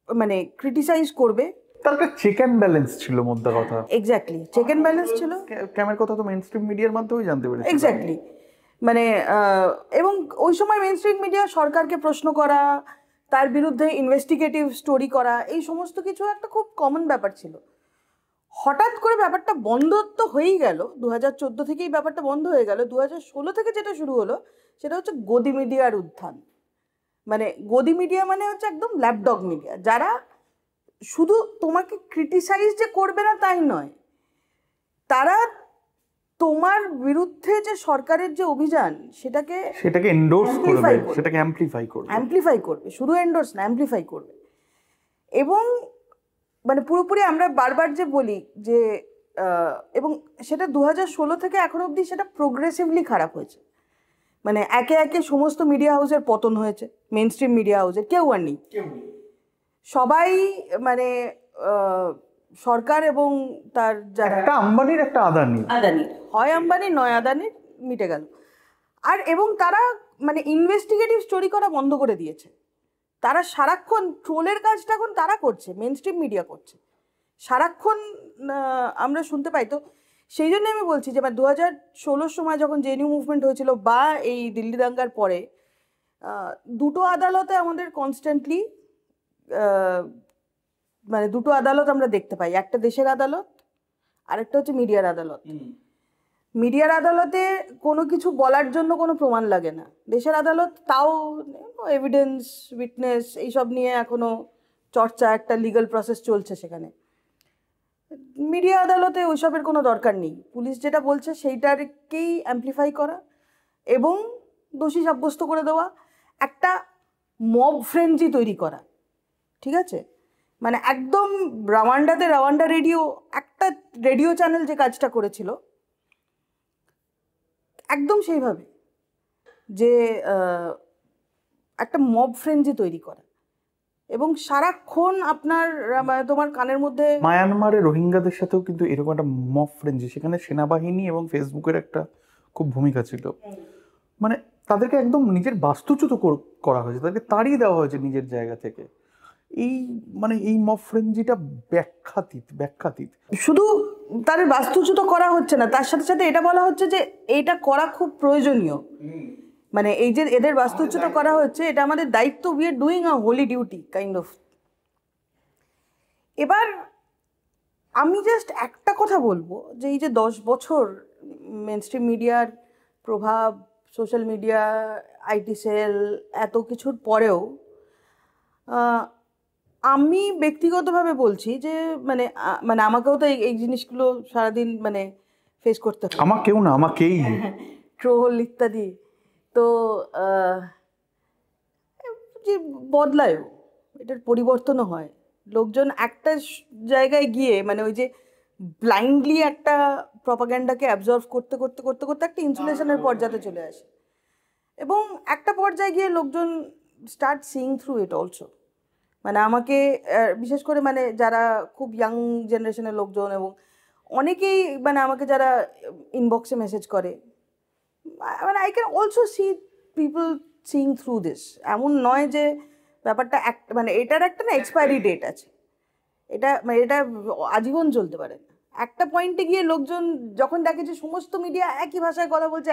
মানে ক্রিটিসাইজ করবে। তার একটা চেক অ্যান্ড ব্যালেন্স ছিল, মোদ্দা কথা। এক্স্যাক্টলি, চেক অ্যান্ড ব্যালেন্স ছিল। ক্যামের কথা তো মেইন স্ট্রিম মিডিয়ার মাধ্যমেই জানতে পেরেছি। এক্স্যাক্টলি, মানে এবং ওই সময় মেন স্ট্রিম মিডিয়া সরকারকে প্রশ্ন করা, তার বিরুদ্ধে ইনভেস্টিগেটিভ স্টোরি করা, এই সমস্ত কিছু একটা খুব কমন ব্যাপার ছিল। হঠাৎ করে ব্যাপারটা বন্ধ তো হয়েই গেল, 2014 থেকেই ব্যাপারটা বন্ধ হয়ে গেল। 2016 থেকে যেটা শুরু হলো সেটা হচ্ছে গদি মিডিয়ার উত্থান। মানে গদি মিডিয়া মানে হচ্ছে একদম ল্যাপডগ মিডিয়া, যারা শুধু তোমাকে ক্রিটিসাইজ যে করবে না তাই নয়, তারা তোমার বিরুদ্ধে যে সরকারের যে অভিযান সেটাকে এন্ডোর্স করবে, সেটাকে অ্যাম্প্লিফাই করবে, শুধু এন্ডোর্স না, অ্যাম্প্লিফাই করবে। এবং মানে পুরোপুরি আমরা বারবার যে বলি যে এবং সেটা 2016 থেকে এখন অবধি সেটা প্রোগ্রেসিভলি খারাপ হয়েছে। মানে একে একে সমস্ত মিডিয়া হাউসের পতন হয়েছে, মেন স্ট্রিম মিডিয়া হাউসের কেউ আর নেই। সবাই মানে সরকার এবং তার যারা, একটা আম্বানির একটা আদানির, হয় আম্বানির নয় আদানির, মিটে গেল। আর এবং তারা মানে ইনভেস্টিগেটিভ স্টোরি করা বন্ধ করে দিয়েছে। তারা সারাক্ষণ ট্রোলের কাজটা এখন তারা করছে, মেন স্ট্রিম মিডিয়া করছে সারাক্ষণ, আমরা শুনতে পাই। তো সেই জন্য আমি বলছি যে 2016 সময় যখন জেএনইউ মুভমেন্ট হয়েছিল বা এই দিল্লি দাঙ্গার পরে, দুটো আদালতে আমাদের কনস্ট্যান্টলি মানে দুটো আদালত আমরা দেখতে পাই, একটা দেশের আদালত আর একটা হচ্ছে মিডিয়ার আদালত। মিডিয়ার আদালতে কোনো কিছু বলার জন্য কোনো প্রমাণ লাগে না, দেশের আদালত তাও এভিডেন্স, উইটনেস এইসব নিয়ে এখনো চর্চা, একটা লিগ্যাল প্রসেস চলছে সেখানে। মিডিয়া আদালতে ওইসবের কোনো দরকার নেই, পুলিশ যেটা বলছে সেইটাকেই অ্যাম্প্লিফাই করা এবং দোষী সাব্যস্ত করে দেওয়া, একটা মব ফ্রেঞ্জি তৈরি করা, ঠিক আছে। মানে একদম রাওয়ান্ডা রেডিও, একটা রেডিও চ্যানেল যে কাজটা করেছিল একদম সেইভাবে, যে একটা মব ফ্রেঞ্জি তৈরি করা এবং সারাক্ষণ তোমার কানের মধ্যে। মায়ানমারে রোহিঙ্গাদের সাথেও কিন্তু এরকম একটা মব ফ্রেঞ্জি, সেখানে সেনাবাহিনী এবং ফেসবুকের একটা খুব ভূমিকা ছিল। মানে তাদেরকে একদম নিজের বাস্তুচ্যুত করা হয়েছে, তাদেরকে তাড়িয়ে দেওয়া হয়েছে নিজের জায়গা থেকে। এই মব ফ্রেঞ্জিটা ব্যাখ্যাতীত। শুধু তাদের বাস্তুচ্যুত করা হচ্ছে না, তার সাথে সাথে এটা বলা হচ্ছে যে এটা করা খুব প্রয়োজনীয়। মানে এই যে এদের বাস্তুচ্যুত করা হচ্ছে, এটা আমাদের দায়িত্ব, we are doing a holy duty kind of. এবার আমি জাস্ট একটা কথা বলবো যে এই যে 10 বছর মেন স্ট্রিম মিডিয়ার প্রভাব, সোশ্যাল মিডিয়া, আইটি সেল, এত কিছুর পরেও আমি ব্যক্তিগতভাবে বলছি যে মানে মানে আমাকেও তো এই জিনিসগুলো সারাদিন মানে ফেস করতে হয়। আমাকেও না, আমাকেই, ট্রোল ইত্যাদি। তো যে বদলায়ও, এটার পরিবর্তনও হয়। লোকজন একটা জায়গায় গিয়ে মানে ওই যে ব্লাইন্ডলি একটা প্রপাগ্যান্ডাকে অ্যাবজর্ভ করতে করতে করতে করতে একটা ইনসুলেশনের পর্যায়ে চলে আসে, এবং একটা পর্যায়ে গিয়ে লোকজন start seeing through it also. মানে আমাকে বিশেষ করে মানে যারা খুব ইয়াং জেনারেশনের লোকজন, এবং অনেকেই মানে আমাকে যারা ইনবক্সে মেসেজ করে, মানে I can also see people seeing through this. এমন নয় যে ব্যাপারটা মানে এটার একটা না এক্সপায়ারি ডেট আছে, এটা আজীবন চলতে পারে না। একটা পয়েন্টে গিয়ে লোকজন যখন দেখে যে সমস্ত মিডিয়া একই ভাষায় কথা বলছে,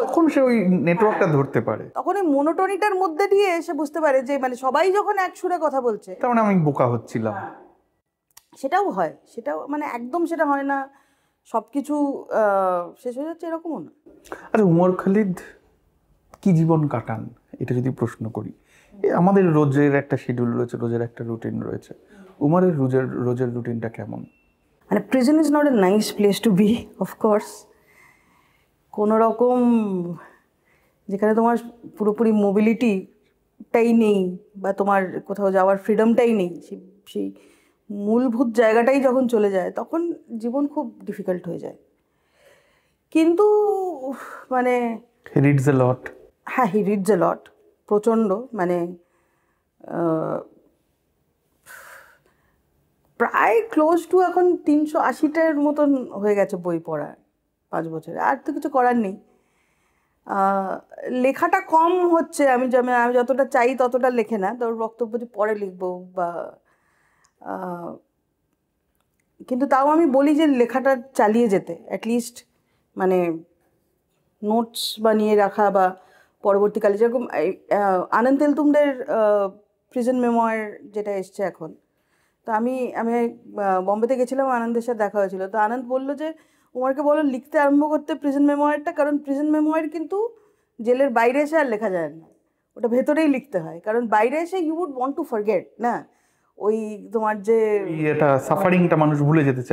তখন সে ওই নেটওয়ার্কটা ধরতে পারে, তখন ওই মনোটনিটার মধ্যে দিয়ে সে বুঝতে পারে যে মানে সবাই যখন এক সুরে কথা বলছে, তার মানে আমি বোকা হচ্ছিলাম। সেটাও হয়, সেটাও মানে একদম সেটা হয় না সবকিছু শেষ হয়ে যাচ্ছে এরকমও না। আচ্ছা, উমর খালিদ কি জীবন কাটান এটা যদি প্রশ্ন করি, আমাদের রোজের একটা শিডিউল রয়েছে, রোজের একটা রুটিন রয়েছে, উমরের রোজের রুটিনটা কেমন? মানে prison is not a nice place to be, of course. কোনো রকম যেখানে তোমার পুরোপুরি মোবিলিটিটাই নেই বা তোমার কোথাও যাওয়ার ফ্রিডমটাই নেই, সেই মূলভূত জায়গাটাই যখন চলে যায় তখন জীবন খুব ডিফিকাল্ট হয়ে যায়। কিন্তু মানে হি রিডস এ লট। হ্যাঁ, হি রিডস এ লট, প্রচণ্ড। মানে প্রায় ক্লোজ টু এখন 380টার মতন হয়ে গেছে বই পড়া 5 বছরে। আর তো কিছু করার নেই। লেখাটা কম হচ্ছে, আমি যতটা চাই ততটা লেখে না, তোর বক্তব্য যে পরে লিখবো বা কিন্তু তাও আমি বলি যে লেখাটা চালিয়ে যেতে, অ্যাটলিস্ট মানে নোটস বানিয়ে রাখা বা পরবর্তীকালে যেরকম আনন্দ তেলতুমদের প্রিজন মেমোয়ার যেটা এসছে এখন। তো আমি বম্বেতে গেছিলাম, আনন্দের সাথে দেখা হয়েছিল। তো আনন্দ বললো যে উমারকে বলো লিখতে আরম্ভ করতে প্রিজন মেমোয়ারটা, কারণ প্রিজন মেমোয়ার কিন্তু জেলের বাইরে এসে আর লেখা যায় না, ওটা ভেতরেই লিখতে হয়। কারণ বাইরে এসে you would want to forget না, ওই তোমার যে এটা সাফারিংটা মানুষ ভুলে যেতে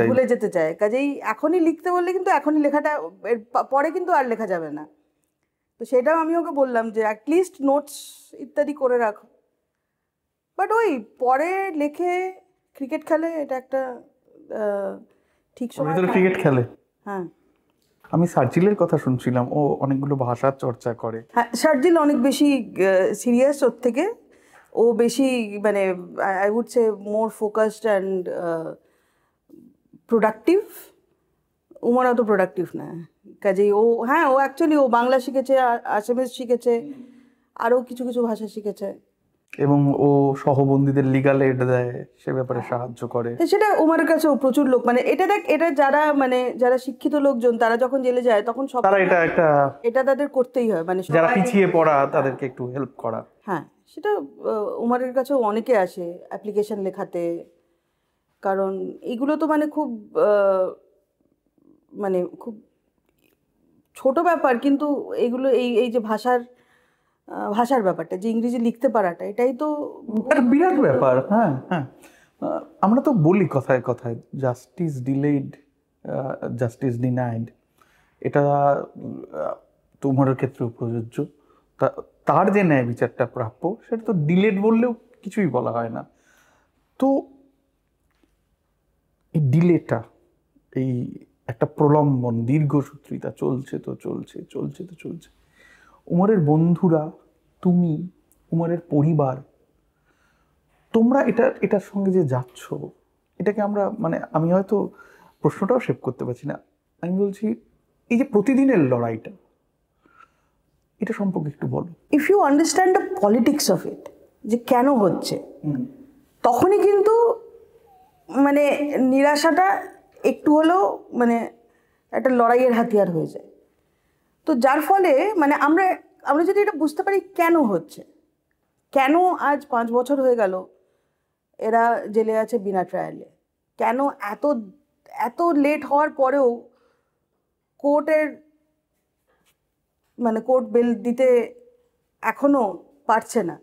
চায়। কাজেই এখনই লিখতে বললে কিন্তু এখনই লেখাটা, পরে কিন্তু আর লেখা যাবে না। তো সেটাও আমি ওকে বললাম যে অ্যাটলিস্ট নোটস ইত্যাদি করে রাখো। বাট ওই পরে লেখে, ক্রিকেট খেলে, এটা একটা ঠিক সময় ক্রিকেট খেলে। হ্যাঁ, আমি সার্জিলের কথা শুনছিলাম, ও অনেকগুলো ভাষার চর্চা করে। হ্যাঁ, সার্জিল অনেক বেশি সিরিয়াস ওর থেকে, ও বেশি মানে I would say more focused and productive. Umar অত প্রোডাক্টিভ না, কাজেই ও হ্যাঁ, ও অ্যাকচুয়ালি ও বাংলা শিখেছে, আসামিজ শিখেছে, আরও কিছু কিছু ভাষা শিখেছে, এবং ও সহবন্দীদের লিগাল এড দেয়, সে ব্যাপারে সাহায্য করে। সেটা উমারের কাছেও প্রচুর লোক, মানে এটা দেখ, এটা যারা শিক্ষিত লোকজন তারা যখন জেলে যায় তখন সব তারা এটা তাদের করতেই হয়, মানে যারা পিছিয়ে পড়া তাদেরকে একটু হেল্প করা। হ্যাঁ, সেটা উমারের কাছেও অনেকে আসে অ্যাপ্লিকেশন লেখাতে, কারণ এগুলো তো মানে খুব মানে খুব ছোট ব্যাপার, কিন্তু এগুলো এই যে ভাষার ব্যাপারটা, যে ইংরেজি লিখতে পারাটা, এটাই তো বিরাট ব্যাপার। হ্যাঁ হ্যাঁ, আমরা তো বলি কথায় কথায় জাস্টিস ডিলেড, জাস্টিস ডিনাইড, এটা তোমার ক্ষেত্রেও প্রযোজ্য। তার যে ন্যায় বিচারটা প্রাপ্য সেটা তো ডিলেড বললেও কিছুই বলা হয় না। তো এই ডিলেটা, এই একটা প্রলম্বন, দীর্ঘসূত্রিতা চলছে। উমরের বন্ধুরা, তুমি, উমরের পরিবার, তোমরা এটার সঙ্গে যে যাচ্ছ, এটাকে আমরা মানে আমি হয়তো প্রশ্নটাও শেপ করতে পারছি না। আমি বলছি এই যে প্রতিদিনের লড়াইটা, এটা সম্পর্কে একটু বলো। If you understand the politics of it, যে কেন হচ্ছে, তখনই কিন্তু মানে নিরাশাটা একটু হলেও মানে একটা লড়াইয়ের হাতিয়ার হয়ে যায়। তো যার ফলে মানে আমরা যদি এটা বুঝতে পারি কেন হচ্ছে, কেন আজ 5 বছর হয়ে গেল এরা জেলে আছে বিনা ট্রায়ালে, কেন এত লেট হওয়ার পরেও কোর্ট বেল দিতে এখনো পারছে না,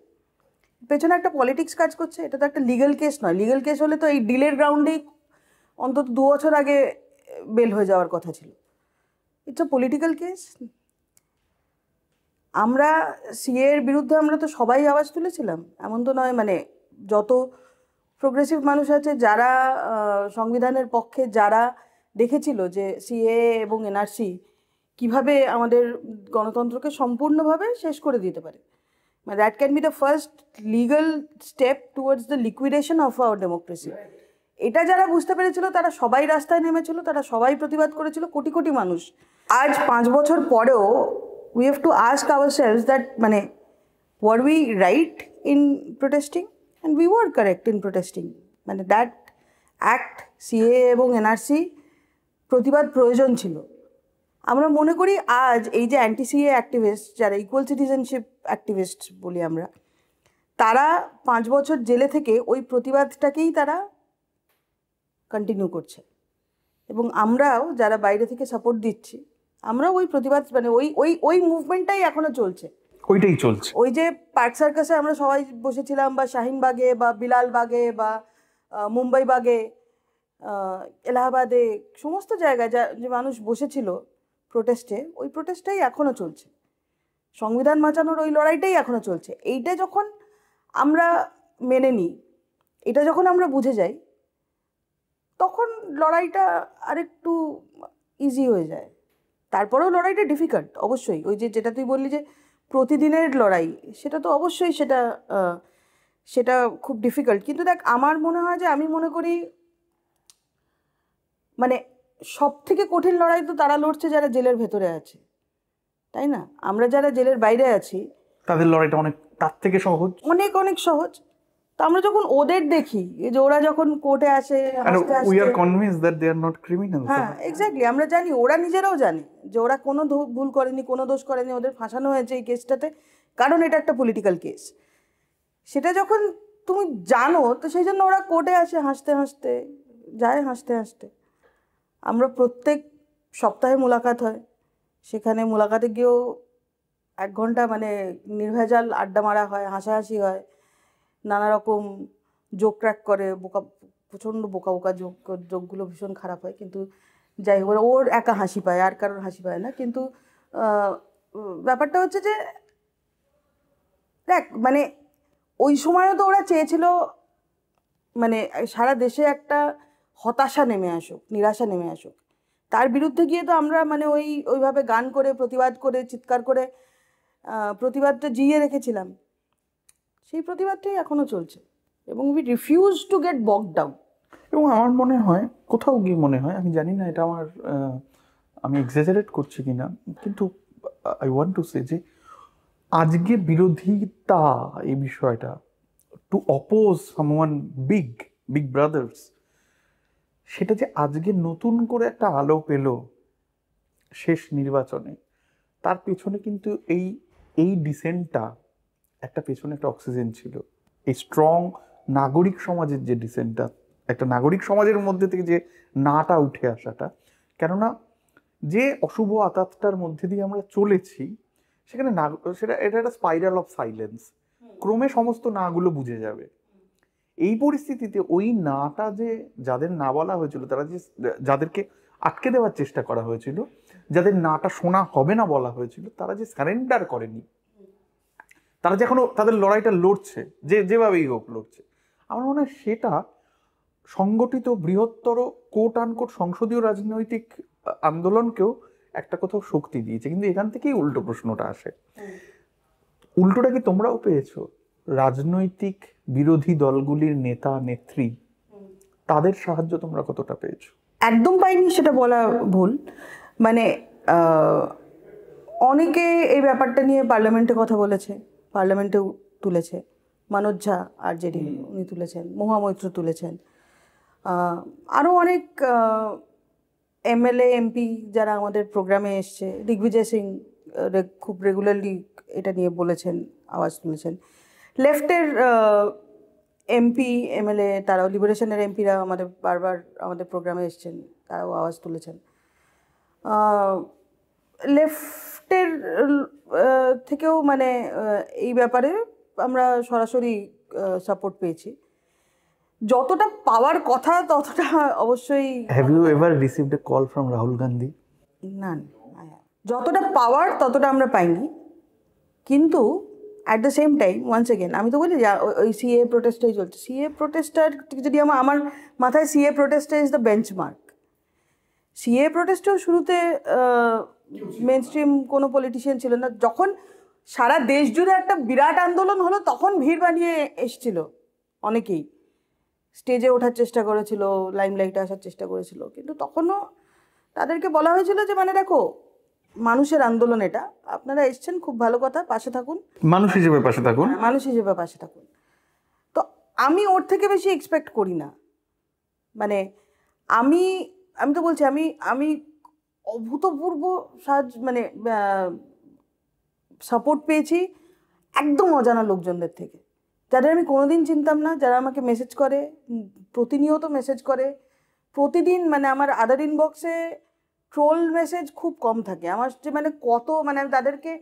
পেছনে একটা পলিটিক্স কাজ করছে। এটা তো একটা লিগ্যাল কেস নয়। লিগ্যাল কেস হলে তো এই ডিলের গ্রাউন্ডেই অন্তত 2 বছর আগে বেল হয়ে যাওয়ার কথা ছিল। It's a political case. আমরা সিএর বিরুদ্ধে আমরা তো সবাই আওয়াজ তুলেছিলাম, এমন তো নয়। মানে যত প্রোগ্রেসিভ মানুষ আছে, যারা সংবিধানের পক্ষে, যারা দেখেছিল যে সিএ এবং এনআরসি কিভাবে আমাদের গণতন্ত্রকে সম্পূর্ণভাবে শেষ করে দিতে পারে, মানে that can be the first legal step towards the liquidation of our democracy, এটা যারা বুঝতে পেরেছিল তারা সবাই রাস্তায় নেমেছিল, তারা সবাই প্রতিবাদ করেছিল, কোটি কোটি মানুষ। আজ 5 বছর পরেও we have to ask ourselves that মানে were we right in protesting, and we were correct in protesting, মানে that অ্যাক্ট, সিএ এবং এনআরসি প্রতিবাদ প্রয়োজন ছিল। আমরা মনে করি আজ এই যে অ্যান্টি সিএ অ্যাক্টিভিস্ট, যারা ইকুয়াল সিটিজেনশিপ অ্যাক্টিভিস্ট বলি আমরা, তারা 5 বছর জেলে থেকে ওই প্রতিবাদটাকেই তারা কন্টিনিউ করছে। এবং আমরাও যারা বাইরে থেকে সাপোর্ট দিচ্ছি, আমরাও ওই প্রতিবাদ মানে ওই ওই ওই মুভমেন্টটাই এখনো চলছে, ওইটাই চলছে। ওই যে পার্ক সার্কাসে আমরা সবাই বসেছিলাম, বা শাহিনবাগে, বা বিলালবাগে, বা মুম্বাই বাগে, এলাহাবাদে, সমস্ত জায়গায় যে মানুষ বসেছিল প্রোটেস্টে, ওই প্রোটেস্টটাই এখনো চলছে। সংবিধান বাঁচানোর ওই লড়াইটাই এখনো চলছে। এইটা যখন আমরা মেনে নিই, এটা যখন আমরা বুঝে যাই, তখন লড়াইটা আরেকটু ইজি হয়ে যায়। তারপরেও লড়াইটা ডিফিকাল্ট অবশ্যই, ওই যে যেটা তুই বললি যে প্রতিদিনের লড়াই, সেটা তো অবশ্যই সেটা খুব ডিফিকাল্ট। কিন্তু দেখ, আমার মনে হয় যে, আমি মনে করি মানে সব থেকে কঠিন লড়াই তো তারা লড়ছে যারা জেলের ভেতরে আছে, তাই না? আমরা যারা জেলের বাইরে আছি, তাদের লড়াইটা অনেক তার থেকে সহজ, অনেক অনেক সহজ। তো আমরা যখন ওদের দেখি যে ওরা যখন কোর্টে আসে, we are convinced that they are not criminals. হ্যাঁ, এক্স্যাক্টলি, আমরা জানি, ওরা নিজেরাও জানে যে ওরা কোনো ভুল করেনি, কোনো দোষ করেনি, ওদের ফাঁসানো হয়েছে এই কেসটাতে, কারণ এটা একটা পলিটিক্যাল কেস। সেটা যখন তুমি জানো, তো সেই জন্য ওরা কোর্টে আসে হাসতে হাসতে, যায় হাসতে হাসতে। আমরা প্রত্যেক সপ্তাহে মোলাকাত হয়, সেখানে মোলাকাতে গিয়েও 1 ঘন্টা মানে নির্ভেজাল আড্ডা মারা হয়, হাসাহাসি হয়, নানা রকম জোক ক্র্যাক করে, প্রচণ্ড বোকা বোকা জোকগুলো ভীষণ খারাপ হয়, কিন্তু যাই হোক, ওর একা হাসি পায়, আর কারোর হাসি পায় না। কিন্তু ব্যাপারটা হচ্ছে যে, দেখ মানে ওই সময়ও তো ওরা চেয়েছিল মানে সারা দেশে একটা হতাশা নেমে আসুক, নিরাশা নেমে আসুক। তার বিরুদ্ধে গিয়ে তো আমরা মানে ওইভাবে গান করে, প্রতিবাদ করে, চিৎকার করে প্রতিবাদটা জিইয়ে রেখেছিলাম। সেই প্রতিবাদটাই এখনো চলছে, এবং উই রিফিউজ টু গেট বক ডাউন। এবং আমার মনে হয়, কোথাও গিয়ে মনে হয়, আমি জানি না এটা আমি এক্সাজারেট করছি কিনা, কিন্তু আই ওয়ান্ট টু সে যে আজকে বিরোধিতা, এই বিষয়টা two oppose someone big brothers, সেটা যে আজকে নতুন করে একটা আলো পেল শেষ নির্বাচনে, তার পেছনে কিন্তু এই ডিসেন্টটা একটা পেছনে একটা অক্সিজেন ছিল। এই স্ট্রং নাগরিক সমাজের যে ডিসেন্টটা, একটা নাগরিক সমাজের মধ্যে থেকে যে নাটা উঠে আসাটা, কেননা যে অশুভ আতাতটার মধ্যে দিয়ে আমরা চলেছি, সেখানে এটা একটা স্পাইরাল অফ সাইলেন্স, ক্রমে সমস্ত নাগুলো বুঝে যাবে। এই পরিস্থিতিতে ওই নাটা যে যাদের না বলা হয়েছিল, তারা যাদেরকে আটকে দেওয়ার চেষ্টা করা হয়েছিল, যাদের নাটা শোনা হবে না বলা হয়েছিল, তারা যে সারেন্ডার করেনি, তারা যে এখনো তাদের লড়াইটা লড়ছে, যেভাবেই হোক লড়ছে, আমার মনে হয় সেটা সংগঠিত বৃহত্তর কোট আনকোট সংসদীয় রাজনৈতিক আন্দোলনকেও একটা কোথাও শক্তি দিয়েছে। কিন্তু এখান থেকেই উল্টো প্রশ্নটা আসে, উল্টোটা কি তোমরাও পেয়েছো? রাজনৈতিক বিরোধী দলগুলির নেতা নেত্রী, তাদের সাহায্য তোমরা কতটা পেয়েছো? একদম পাইনি সেটা বলা ভুল। মানে অনেকে এই ব্যাপারটা নিয়ে পার্লামেন্টে কথা বলেছে, পার্লামেন্টেও তুলেছে, মনোজ ঝা আরজেডি উনি তুলেছেন, মহামৈত্র তুলেছেন, আরও অনেক এমএলএ এমপি যারা আমাদের প্রোগ্রামে এসছে, দিগ্বিজয় সিং খুব রেগুলারলি এটা নিয়ে বলেছেন, আওয়াজ তুলেছেন। লেফটের এমপি এমএলএ, তারাও লিবারেশনের এমপিরা বারবার আমাদের প্রোগ্রামে এসছেন, তারাও আওয়াজ তুলেছেন। লেফটের থেকেও মানে এই ব্যাপারে আমরা সরাসরি সাপোর্ট পেয়েছি। যতটা পাওয়ার কথা ততটা অবশ্যই। Have you ever received a call from Rahul Gandhi? না, যতটা পাওয়ার ততটা আমরা পাইনি। কিন্তু at the same time, once again আমি তো বলি যে ওই সিএ প্রোটেস্টটাই চলছে। সিএ প্রোটেস্টার যদি আমার মাথায় CAA protester is the benchmark. CAA প্রোটেস্টেও শুরুতে মেন স্ট্রিম কোনো পলিটিশিয়ান ছিল না। যখন সারা দেশ জুড়ে একটা বিরাট আন্দোলন হলো, তখন ভিড় বানিয়ে এসছিল অনেকেই, স্টেজে ওঠার চেষ্টা করেছিল, লাইমলাইটে আসার চেষ্টা করেছিল। কিন্তু তখনও তাদেরকে বলা হয়েছিল যে মানে দেখো, মানুষের আন্দোলন এটা, আপনারা এসছেন, খুব ভালো কথা, পাশে থাকুন, মানুষ হিসেবে পাশে থাকুন, মানুষ হিসেবে পাশে থাকুন। তো আমি ওর থেকে বেশি এক্সপেক্ট করি না। মানে আমি আমি তো বলছি, আমি আমি অভূতপূর্ব মানে সাপোর্ট পেয়েছি একদম অজানা লোকজনদের থেকে, যাদের আমি কোনোদিন চিনতাম না, যারা আমাকে মেসেজ করে, প্রতিনিয়ত মেসেজ করে, প্রতিদিন। মানে আমার আদার ইনবক্সে ট্রোল মেসেজ খুব কম থাকে আমার, যে মানে কত, মানে আমি তাদেরকে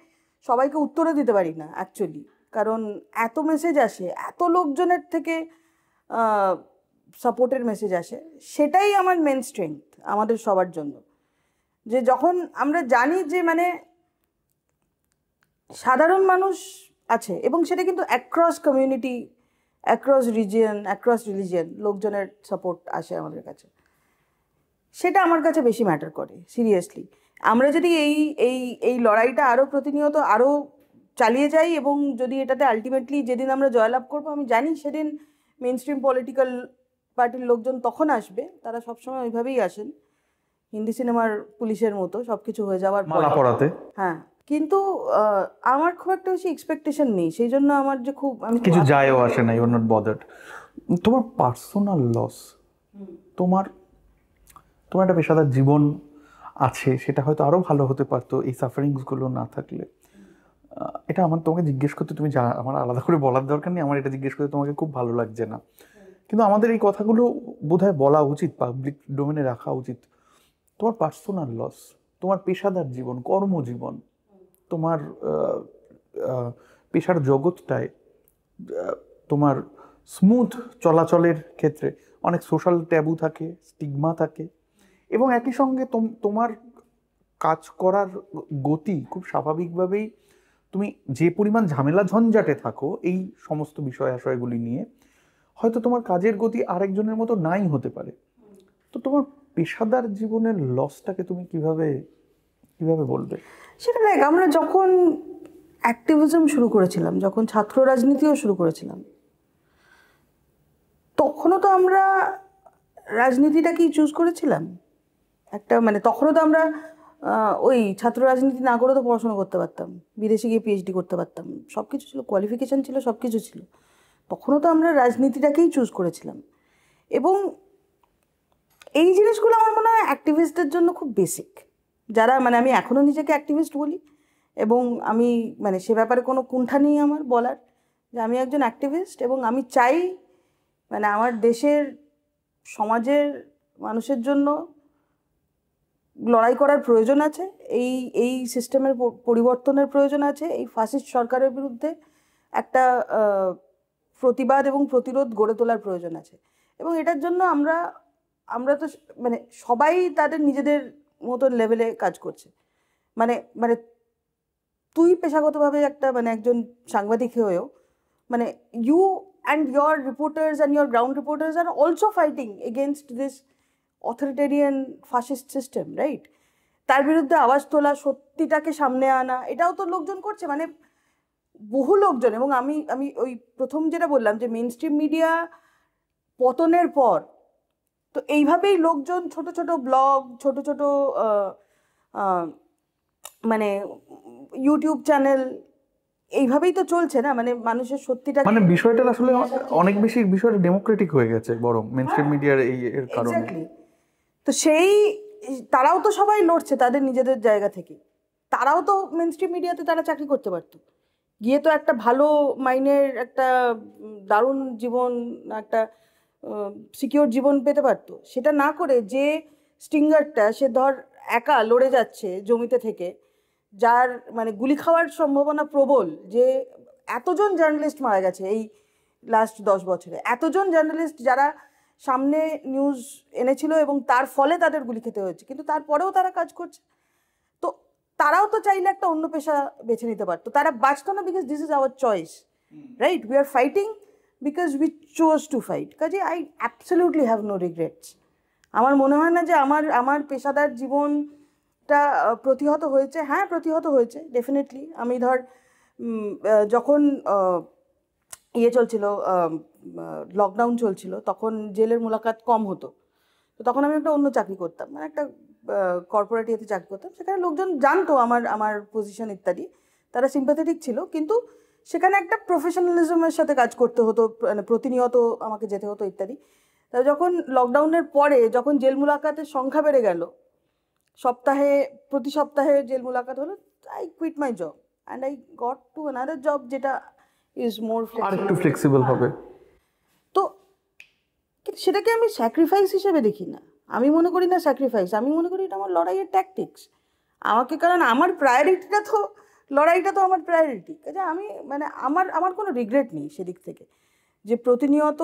সবাইকে উত্তরও দিতে পারি না অ্যাকচুয়ালি, কারণ এত মেসেজ আসে, এত লোকজনের থেকে সাপোর্টের মেসেজ আসে। সেটাই আমার মেন স্ট্রেংথ আমাদের সবার জন্য, যে যখন আমরা জানি যে মানে সাধারণ মানুষ আছে, এবং সেটা কিন্তু across community, across region, across religion লোকজনের সাপোর্ট আসে আমাদের কাছে, সেটা আমার কাছে বেশি ম্যাটার করে সিরিয়াসলি। আমরা যদি এই এই এই লড়াইটা আরও প্রতিনিয়ত আরও চালিয়ে যাই, এবং যদি এটাতে আলটিমেটলি যেদিন আমরা জয়লাভ করবো, আমি জানি সেদিন মেন স্ট্রিম পলিটিক্যাল পার্টির লোকজন তখন আসবে, তারা সবসময় ওইভাবেই আসেন, হিন্দি সিনেমার পুলিশের মতো সব কিছু হয়ে যাওয়ার মালা পরাতে। হ্যাঁ, কিন্তু আমার খুব একটা বেশি এক্সপেকটেশন নেই, সেই জন্য আমার যে খুব আমি কিছু যায়ও আসে না, ইউ আর নট বদার্ড। তোমার পার্সোনাল লস, তোমার তোমার একটা পেশাদার জীবন আছে, সেটা হয়তো আরও ভালো হতে পারতো এই সাফারিংসগুলো না থাকলে। এটা আমার তোমাকে জিজ্ঞেস করতে, তুমি যা আমার আলাদা করে বলার দরকার নেই, আমার এটা জিজ্ঞেস করতে তোমাকে খুব ভালো লাগছে না, কিন্তু আমাদের এই কথাগুলো বোধহয় বলা উচিত, পাবলিক ডোমেনে রাখা উচিত। তোমার পার্সোনাল লস, তোমার পেশাদার জীবন, কর্মজীবন, তোমার পেশার জগৎটায় তোমার স্মুথ চলাচলের ক্ষেত্রে অনেক সোশ্যাল ট্যাবু থাকে, স্টিগমা থাকে, এবং একই সঙ্গে তোমার কাজ করার গতি খুব স্বাভাবিকভাবেই, তুমি যে পরিমাণ ঝামেলা ঝঞ্ঝাটে থাকো এই সমস্ত বিষয় আশয়গুলি নিয়ে, হয়তো তোমার কাজের গতি আরেকজনের মতো নাই হতে পারে। তো তোমার পেশাদার জীবনের লসটাকে তুমি কিভাবে বলবে? সেটা দেখ, আমরা যখন অ্যাক্টিভিজম শুরু করেছিলাম, যখন ছাত্র রাজনীতিও শুরু করেছিলাম, তখনও তো আমরা রাজনীতিটাকেই চুজ করেছিলাম একটা, মানে তখনও তো আমরা ওই ছাত্র রাজনীতি না করে তো পড়াশোনা করতে পারতাম, বিদেশে গিয়ে পিএইচডি করতে পারতাম, সব কিছু ছিল, কোয়ালিফিকেশান ছিল, সব কিছু ছিল। তখনও তো আমরা রাজনীতিটাকেই চুজ করেছিলাম। এবং এই জিনিসগুলো আমার মনে হয় অ্যাক্টিভিস্টদের জন্য খুব বেসিক, যারা, মানে আমি এখনও নিজেকে অ্যাক্টিভিস্ট বলি, এবং আমি মানে সে ব্যাপারে কোনো কুণ্ঠা নেই আমার বলার, যে আমি একজন অ্যাক্টিভিস্ট, এবং আমি চাই মানে আমার দেশের, সমাজের মানুষের জন্য লড়াই করার প্রয়োজন আছে, এই সিস্টেমের পরিবর্তনের প্রয়োজন আছে, এই ফ্যাসিস্ট সরকারের বিরুদ্ধে একটা প্রতিবাদ এবং প্রতিরোধ গড়ে তোলার প্রয়োজন আছে। এবং এটার জন্য আমরা তো মানে সবাই তাদের নিজেদের মতো লেভেলে কাজ করছে। মানে মানে তুই পেশাগতভাবে একটা মানে একজন সাংবাদিক হয়েও, মানে you and your reporters and your ground reporters are also fighting against this authoritarian fascist system, right? তার বিরুদ্ধে আওয়াজ তোলা, সত্যিটাকে সামনে আনা, এটাও তো লোকজন করছে, মানে বহু লোকজন। এবং আমি আমি ওই প্রথম যেটা বললাম, যে মেন স্ট্রিম মিডিয়া পতনের পর তো এইভাবেই লোকজন ছোট ছোট ব্লগ, ছোট ছোট মানে ইউটিউব চ্যানেল, এইভাবেই তো চলছে না, মানে মানুষের সত্যিটা, মানে বিষয়টা আসলে অনেক বেশি বিষয়টা ডেমোক্রেটিক হয়ে গেছে বরং মেইনস্ট্রিম মিডিয়ার এর কারণে। তো তারাও তো সবাই লড়ছে তাদের নিজেদের জায়গা থেকে, তারাও তো মেইনস্ট্রিম মিডিয়াতে তারা চাকরি করতে পারতো, গিয়ে তো একটা ভালো মাইনের একটা দারুণ জীবন, একটা সিকিউর জীবন পেতে পারতো। সেটা না করে যে স্টিঙ্গারটা, সে ধর একা লড়ে যাচ্ছে জমিতে থেকে, যার মানে গুলি খাওয়ার সম্ভাবনা প্রবল, যে এতজন জার্নালিস্ট মারা গেছে এই লাস্ট 10 বছরে, এতজন জার্নালিস্ট যারা সামনে নিউজ এনেছিল এবং তার ফলে তাদের গুলি খেতে হয়েছে, কিন্তু তারপরেও তারা কাজ করছে। তো তারাও তো চাইলে একটা অন্য পেশা বেছে নিতে পারতো, তারা বাঁচতো না, because this is our choice, right? We are fighting because we chose to fight. কাজে I absolutely have no regrets. আমার মনে হয় না যে আমার পেশাদার জীবনটা প্রতিহত হয়েছে। হ্যাঁ, প্রতিহত হয়েছে ডেফিনেটলি। আমি ধর যখন চলছিল, লকডাউন চলছিল, তখন জেলের মোলাকাত কম হতো, তো তখন আমি একটা অন্য চাকরি করতাম, মানে একটা কর্পোরেট ইয়েতে চাকরি করতাম। সেখানে লোকজন জানতো আমার পজিশন ইত্যাদি, তারা সিম্প্যাথেটিক ছিল, কিন্তু সেখানে একটা প্রফেশনালিজমের সাথে কাজ করতে হতো, মানে প্রতিনিয়ত আমাকে যেতে হতো ইত্যাদি। তবে যখন লকডাউনের পরে যখন জেল মুলাকাতের সংখ্যা বেড়ে গেল, প্রতি সপ্তাহে জেল মুলাকাত হলো, I quit my job and I got to another job যেটা ইজ মোর আর একটু ফ্লেক্সিবল হবে। তো সেটাকে আমি স্যাক্রিফাইস হিসেবে দেখি না, আমি মনে করি না স্যাক্রিফাইস, আমি মনে করি এটা আমার লড়াইয়ের ট্যাকটিক্স। আমাকে, কারণ আমার প্রায়োরিটিটা তো লড়াইটা তো আমার প্রায়োরিটি, কাজে আমি মানে আমার কোনো রিগ্রেট নেই সেদিক থেকে, যে প্রতিনিয়ত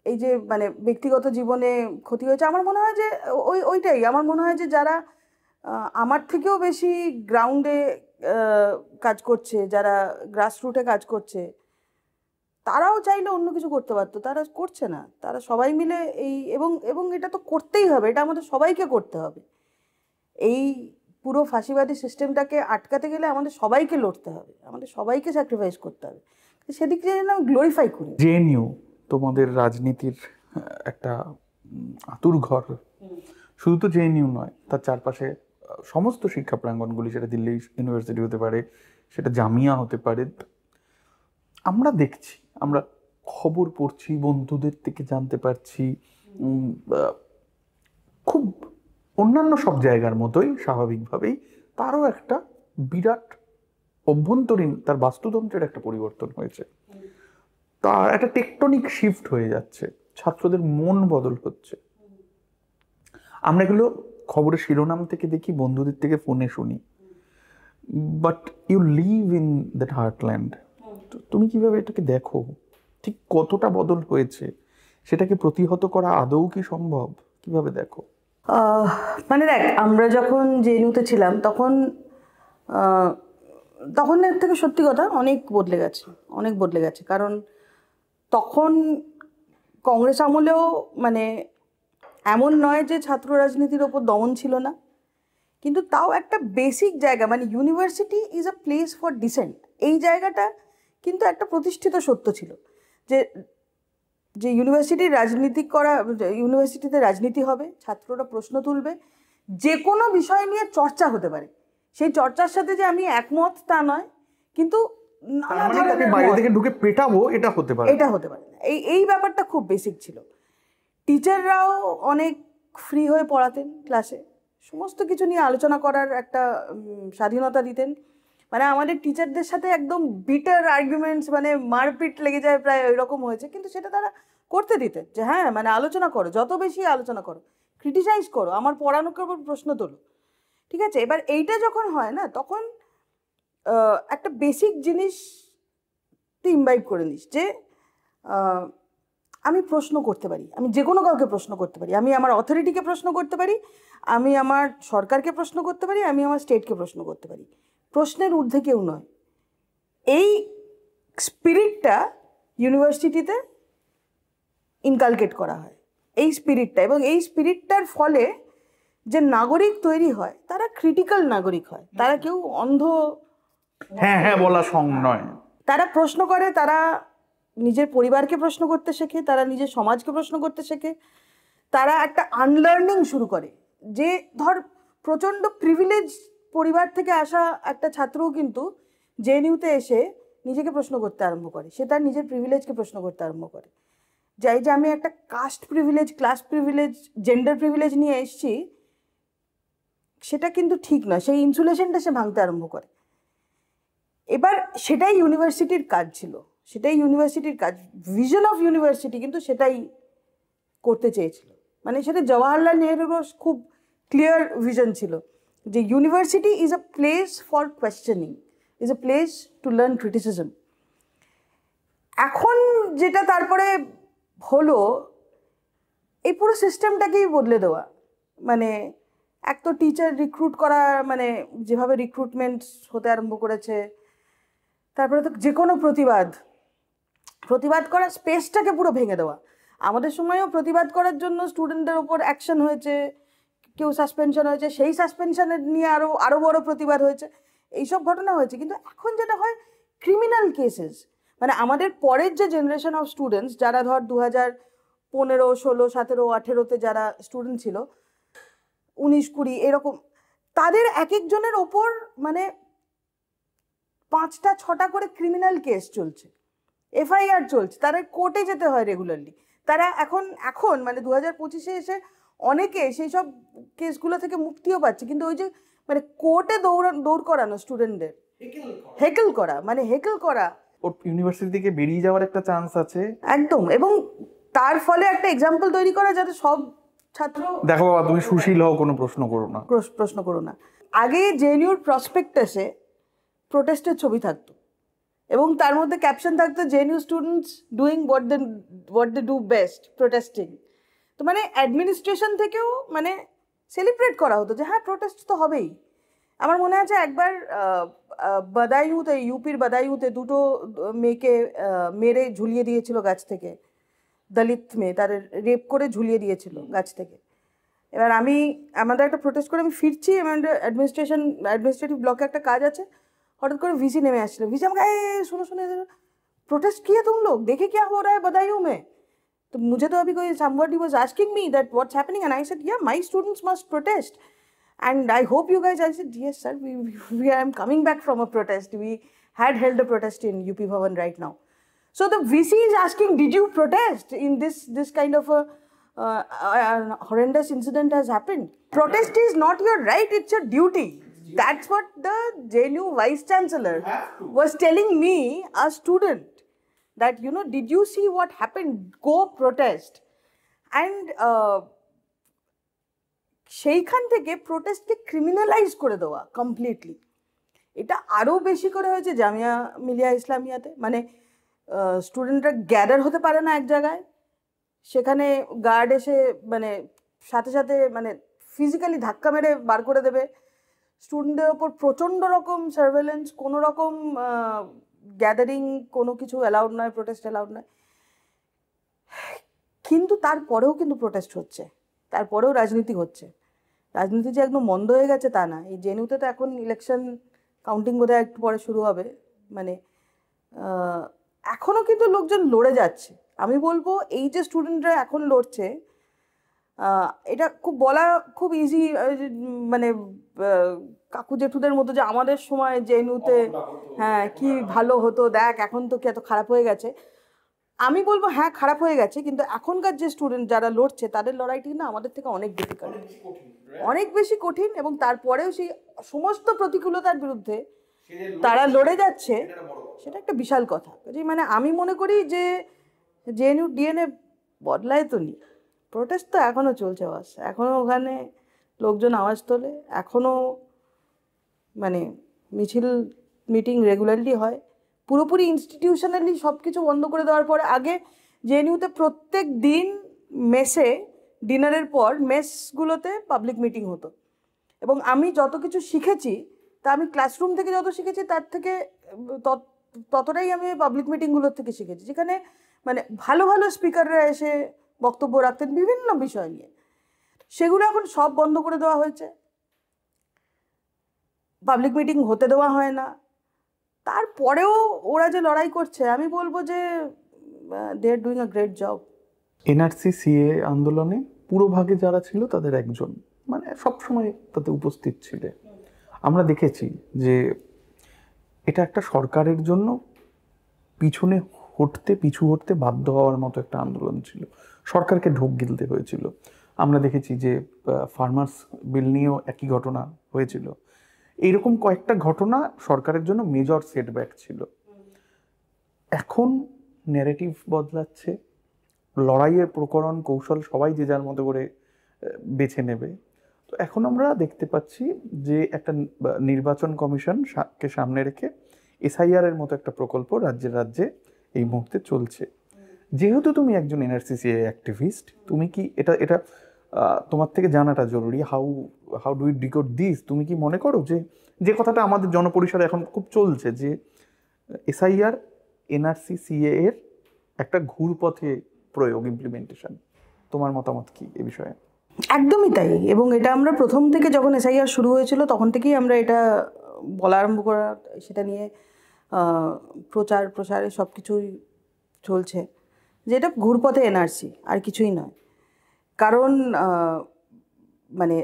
এই যে মানে ব্যক্তিগত জীবনে ক্ষতি হয়েছে। আমার মনে হয় যে ওইটাই আমার মনে হয় যে যারা আমার থেকেও বেশি গ্রাউন্ডে কাজ করছে, যারা গ্রাসরুটে কাজ করছে, তারাও চাইলে অন্য কিছু করতে পারতো, তারা করছে না। তারা সবাই মিলে এবং এটা তো করতেই হবে, এটা আমাদের সবাইকে করতে হবে। এই পুরো ফাঁসিবাদী সিস্টেমটাকে আটকাতে গেলে আমাদের সবাইকে লড়তে হবে, আমাদের সবাইকে স্যাক্রিফাইস করতে হবে। সেদিক থেকে আমি গ্লোরিফাই করি। জেএনইউ তোমাদের রাজনীতির একটা আতুর ঘর। শুধু তো জেএনইউ নয়, তার চারপাশে সমস্ত শিক্ষা প্রাঙ্গণগুলি, সেটা দিল্লি ইউনিভার্সিটি হতে পারে, সেটা জামিয়া হতে পারে। আমরা দেখছি, আমরা খবর পড়ছি, বন্ধুদের থেকে জানতে পারছি, খুব অন্যান্য সব জায়গার মতোই স্বাভাবিকভাবেই তারও একটা বিরাট অভ্যন্তরীণ তার বাস্তুতন্ত্রের একটা পরিবর্তন হয়েছে, তার একটা টেকটনিক শিফট হয়ে যাচ্ছে, ছাত্রদের মন বদল হচ্ছে। আমরা এগুলো খবরের শিরোনাম থেকে দেখি, বন্ধুদের থেকে ফোনে শুনি, but you live in that heartland. তুমি কিভাবে এটাকে দেখো, ঠিক কতটা বদল হয়েছে, সেটাকে প্রতিহত করা আদৌ কি সম্ভব, কিভাবে দেখো? মানে দেখ, আমরা যখন জেএনইউতে ছিলাম তখন এর থেকে সত্যি কথা অনেক বদলে গেছে। কারণ তখন কংগ্রেস আমলেও মানে এমন নয় যে ছাত্র রাজনীতির ওপর দমন ছিল না, কিন্তু তাও একটা বেসিক জায়গা, মানে university is a place for dissent, এই জায়গাটা কিন্তু একটা প্রতিষ্ঠিত সত্য ছিল যে ইউনিভার্সিটিতে রাজনীতি হবে, ছাত্ররা প্রশ্ন তুলবে, যে কোনো বিষয় নিয়ে চর্চা হতে পারে। সেই চর্চার সাথে যে আমি একমত তা নয়, কিন্তু বাইরে থেকে ঢুকে পেটাবো এটা হতে পারে না। এই ব্যাপারটা খুব বেসিক ছিল। টিচাররাও অনেক ফ্রি হয়ে পড়াতেন ক্লাসে, সমস্ত কিছু নিয়ে আলোচনা করার একটা স্বাধীনতা দিতেন। মানে আমাদের টিচারদের সাথে একদম বিটার আর্গুমেন্টস, মানে মারপিট লেগে যায় প্রায়, ওই রকম হয়েছে, কিন্তু সেটা তারা করতে দিতেন যে হ্যাঁ মানে আলোচনা করো, যত বেশি আলোচনা করো, ক্রিটিসাইজ করো, আমার পড়ানোকে উপর প্রশ্ন তোলো, ঠিক আছে। এবার এইটা যখন হয় না, তখন একটা বেসিক জিনিস তুই ইমবাইব করে নিস যে আমি প্রশ্ন করতে পারি, আমি যে কোনো কাউকে প্রশ্ন করতে পারি, আমি আমার অথরিটিকে প্রশ্ন করতে পারি, আমি আমার সরকারকে প্রশ্ন করতে পারি, আমি আমার স্টেটকে প্রশ্ন করতে পারি, প্রশ্নের ঊর্ধ্বে কেউ নয়। এই স্পিরিটটা ইউনিভার্সিটিতে ইনকালকেট করা হয়, এই স্পিরিটটা, এবং এই স্পিরিটটার ফলে যে নাগরিক তৈরি হয় তারা ক্রিটিক্যাল নাগরিক হয়, তারা কেউ অন্ধ হ্যাঁ বলা সং নয়, তারা প্রশ্ন করে, তারা নিজের পরিবারকে প্রশ্ন করতে শেখে, তারা নিজের সমাজকে প্রশ্ন করতে শেখে, তারা একটা আনলার্নিং শুরু করে। যে ধর প্রচণ্ড প্রিভিলেজ পরিবার থেকে আসা একটা ছাত্রও কিন্তু জেএনইউতে এসে নিজেকে প্রশ্ন করতে আরম্ভ করে, সে তার নিজের প্রিভিলেজকে প্রশ্ন করতে আরম্ভ করে, যে আমি একটা caste privilege, class privilege, gender privilege নিয়ে এসেছি, সেটা কিন্তু ঠিক নয়, সেই ইনসুলেশনটা সে ভাঙতে আরম্ভ করে। এবার সেটাই ইউনিভার্সিটির কাজ ছিল, ভিশন অফ ইউনিভার্সিটি কিন্তু সেটাই করতে চেয়েছিল। মানে সেটা জওয়াহরলাল নেহরুরও খুব ক্লিয়ার ভিশন ছিল যে university is a place for questioning, is a place to learn criticism. এখন যেটা তারপরে হলো, এই পুরো সিস্টেমটাকেই বদলে দেওয়া। মানে এক তো টিচার রিক্রুট করা, মানে যেভাবে রিক্রুটমেন্ট হতে আরম্ভ করেছে, তারপরে তো যে কোনো প্রতিবাদ করার স্পেসটাকে পুরো ভেঙে দেওয়া। আমাদের সময়ও প্রতিবাদ করার জন্য স্টুডেন্টদের ওপর অ্যাকশন হয়েছে, কেউ সাসপেনশন হয়েছে, সেই সাসপেনশনের নিয়ে আরও বড় প্রতিবাদ হয়েছে, এইসব ঘটনা হয়েছে। কিন্তু এখন যেটা হয়, ক্রিমিনাল কেসেস, মানে আমাদের পরের যে জেনারেশন অফ স্টুডেন্টস, যারা ধর 2015, 16, 17, 18-তে যারা স্টুডেন্ট ছিল, 19, 20 এরকম, তাদের এক একজনের ওপর মানে 5টা 6টা করে ক্রিমিনাল কেস চলছে, এফআইআর চলছে, তারা কোর্টে যেতে হয় রেগুলারলি, তারা এখন এখন মানে 2025-এ এসে অনেকে সেই সব কেসগুলো থেকে মুক্তিও পাচ্ছে, কিন্তু ওই যে মানে কোর্টে দৌড় করানো স্টুডেন্টদের, হেকেল করা ওর ইউনিভার্সিটি থেকে বেরিয়ে যাওয়ার একটা চান্স আছে একদম, এবং তার ফলে একটা এক্সাম্পল তৈরি করা যাতে সব ছাত্র, দেখো বাবা তুমি সুশীল হও, কোনো প্রশ্ন করো না। আগে জেএনইউর প্রসপেক্টাসে প্রোটেস্টের ছবি থাকতো এবং তার মধ্যে ক্যাপশন থাকতো JNU students doing what they do best, protesting. তো মানে অ্যাডমিনিস্ট্রেশন থেকেও মানে সেলিব্রেট করা হতো যে হ্যাঁ প্রোটেস্ট তো হবেই। আমার মনে আছে একবার বাদাইউতে, ইউপির বাদাইউতে দুটো মেয়েকে মেরে ঝুলিয়ে দিয়েছিল গাছ থেকে, দলিত মেয়ে, তার রেপ করে ঝুলিয়ে দিয়েছিল গাছ থেকে। এবার আমাদের একটা প্রোটেস্ট করে আমি ফিরছি, আমাদের অ্যাডমিনিস্ট্রেটিভ ব্লকে একটা কাজ আছে, হঠাৎ করে ভিসি নেমে আসছিল। ভিসি আমাকে सुनो प्रोटेस्ट किया तुम लोग, देखे क्या हो रहा है बदायूं में? तो मुझे तो अभी कोई somebody was asking me that what's happening and I said yeah my students must protest and I hope you guys, I said yes sir, we am coming back from a protest, we had held a protest in UP Bhavan right now. So the VC is asking did you protest in this kind of a horrendous incident has happened. Protest is not your right, it's your duty. That's what the JNU vice chancellor was telling me, a student, that you know did you see what happened, go protest. And সেইখান থেকে প্রোটেস্টকে criminalise করে দেওয়া completely, এটা আরও বেশি করে হয়েছে জামিয়া মিলিয়া ইসলামিয়াতে। মানে স্টুডেন্টরা গ্যাদার হতে পারে না এক জায়গায়, সেখানে গার্ড এসে মানে সাথে সাথে মানে ফিজিক্যালি ধাক্কা মেরে বার করে দেবে। স্টুডেন্টদের ওপর প্রচণ্ড রকম সার্ভেলেন্স, কোনো রকম গ্যাদারিং কোনো কিছু অ্যালাউড নয়, প্রোটেস্ট অ্যালাউড নয়। কিন্তু তারপরেও কিন্তু প্রোটেস্ট হচ্ছে, তারপরেও রাজনীতি হচ্ছে। রাজনীতি যে একদম বন্ধ হয়ে গেছে তা না। এই জেএনইউতে তো এখন ইলেকশন কাউন্টিং বোধহয় একটু পরে শুরু হবে, মানে এখনও কিন্তু লোকজন লড়ে যাচ্ছে। আমি বলবো এই যে স্টুডেন্টরা এখন লড়ছে, এটা বলা খুব ইজি, মানে কাকু জেঠুদের মতো যে আমাদের সময় জেএনইউতে হ্যাঁ কি ভালো হতো, দেখ এখন তো কি এত খারাপ হয়ে গেছে। আমি বলবো হ্যাঁ খারাপ হয়ে গেছে, কিন্তু এখনকার যে স্টুডেন্ট যারা লড়ছে তাদের লড়াইটি না আমাদের থেকে অনেক ডিফিকাল্ট, অনেক বেশি কঠিন, এবং তারপরেও সেই সমস্ত প্রতিকূলতার বিরুদ্ধে তারা লড়ে যাচ্ছে, সেটা একটা বিশাল কথা। মানে আমি মনে করি যে জেএনইউ ডিএনএ বদলায় তো নি, প্রোটেস্ট তো এখনও চলছে, বাস এখনও ওখানে লোকজন আওয়াজ তোলে, এখনও মানে মিছিল মিটিং রেগুলারলি হয়। পুরোপুরি ইনস্টিটিউশনালি সব কিছু বন্ধ করে দেওয়ার পরে আগে জেএনইউতে প্রত্যেক দিন মেসে ডিনারের পর মেসগুলোতে পাবলিক মিটিং হতো, এবং আমি যত কিছু শিখেছি তা আমি ক্লাসরুম থেকে যত শিখেছি তার থেকে ততটাই আমি পাবলিক মিটিংগুলোর থেকে শিখেছি, যেখানে মানে ভালো ভালো স্পিকাররা এসে বক্তব্য রাখতেন বিভিন্ন বিষয় নিয়ে। সেগুলো এখন সব বন্ধ করে দেওয়া হয়েছে, পাবলিক মিটিং হতে দেওয়া হয় না। তারপরেও ওরা যে লড়াই করছে, আমি বলবো যে they are doing a great job. NRC CAA আন্দোলনে পুরোভাগে যারা ছিল তাদের একজন মানে সবসময় তাতে উপস্থিত ছিলেন। আমরা দেখেছি যে এটা একটা সরকারের জন্য পিছু হটতে বাধ্য হওয়ার মতো একটা আন্দোলন ছিল, সরকারকে ঢোক গিলতে হয়েছিল। আমরা দেখেছি যে ফার্মার্স বিল নিয়েও একই ঘটনা হয়েছিল। এইরকম কয়েকটা ঘটনা সরকারের জন্য মেজর সেটব্যাক ছিল। এখন ন্যারেটিভ বদলাচ্ছে, লড়াইয়ের প্রকরণ কৌশল সবাই যে যার মতো করে বেছে নেবে। তো এখন আমরা দেখতে পাচ্ছি যে একটা নির্বাচন কমিশনকে সামনে রেখে এসআইআর এর মতো একটা প্রকল্প রাজ্যে রাজ্যে এই মুহূর্তে চলছে। যেহেতু তুমি একজন এনআরসিসিএ অ্যাক্টিভিস্ট, তুমি কি এটা তোমার থেকে জানাটা জরুরি, how do you decode this? তুমি কি মনে করো যে কথাটা আমাদের জনপরিসরে এখন খুব চলছে যে এসআইআর এনআরসিসিএ এর একটা ঘুরপথে প্রয়োগ, ইমপ্লিমেন্টেশন, তোমার মতামত কি এ বিষয়ে? একদমই তাই, এবং এটা আমরা প্রথম থেকে যখন এসআইআর শুরু হয়েছিল তখন থেকেই আমরা এটা বলা আরম্ভ করা, সেটা নিয়ে প্রসারে সব কিছুই চলছে যে এটা ঘুরপথে এনআরসি আর কিছুই নয়। কারণ মানে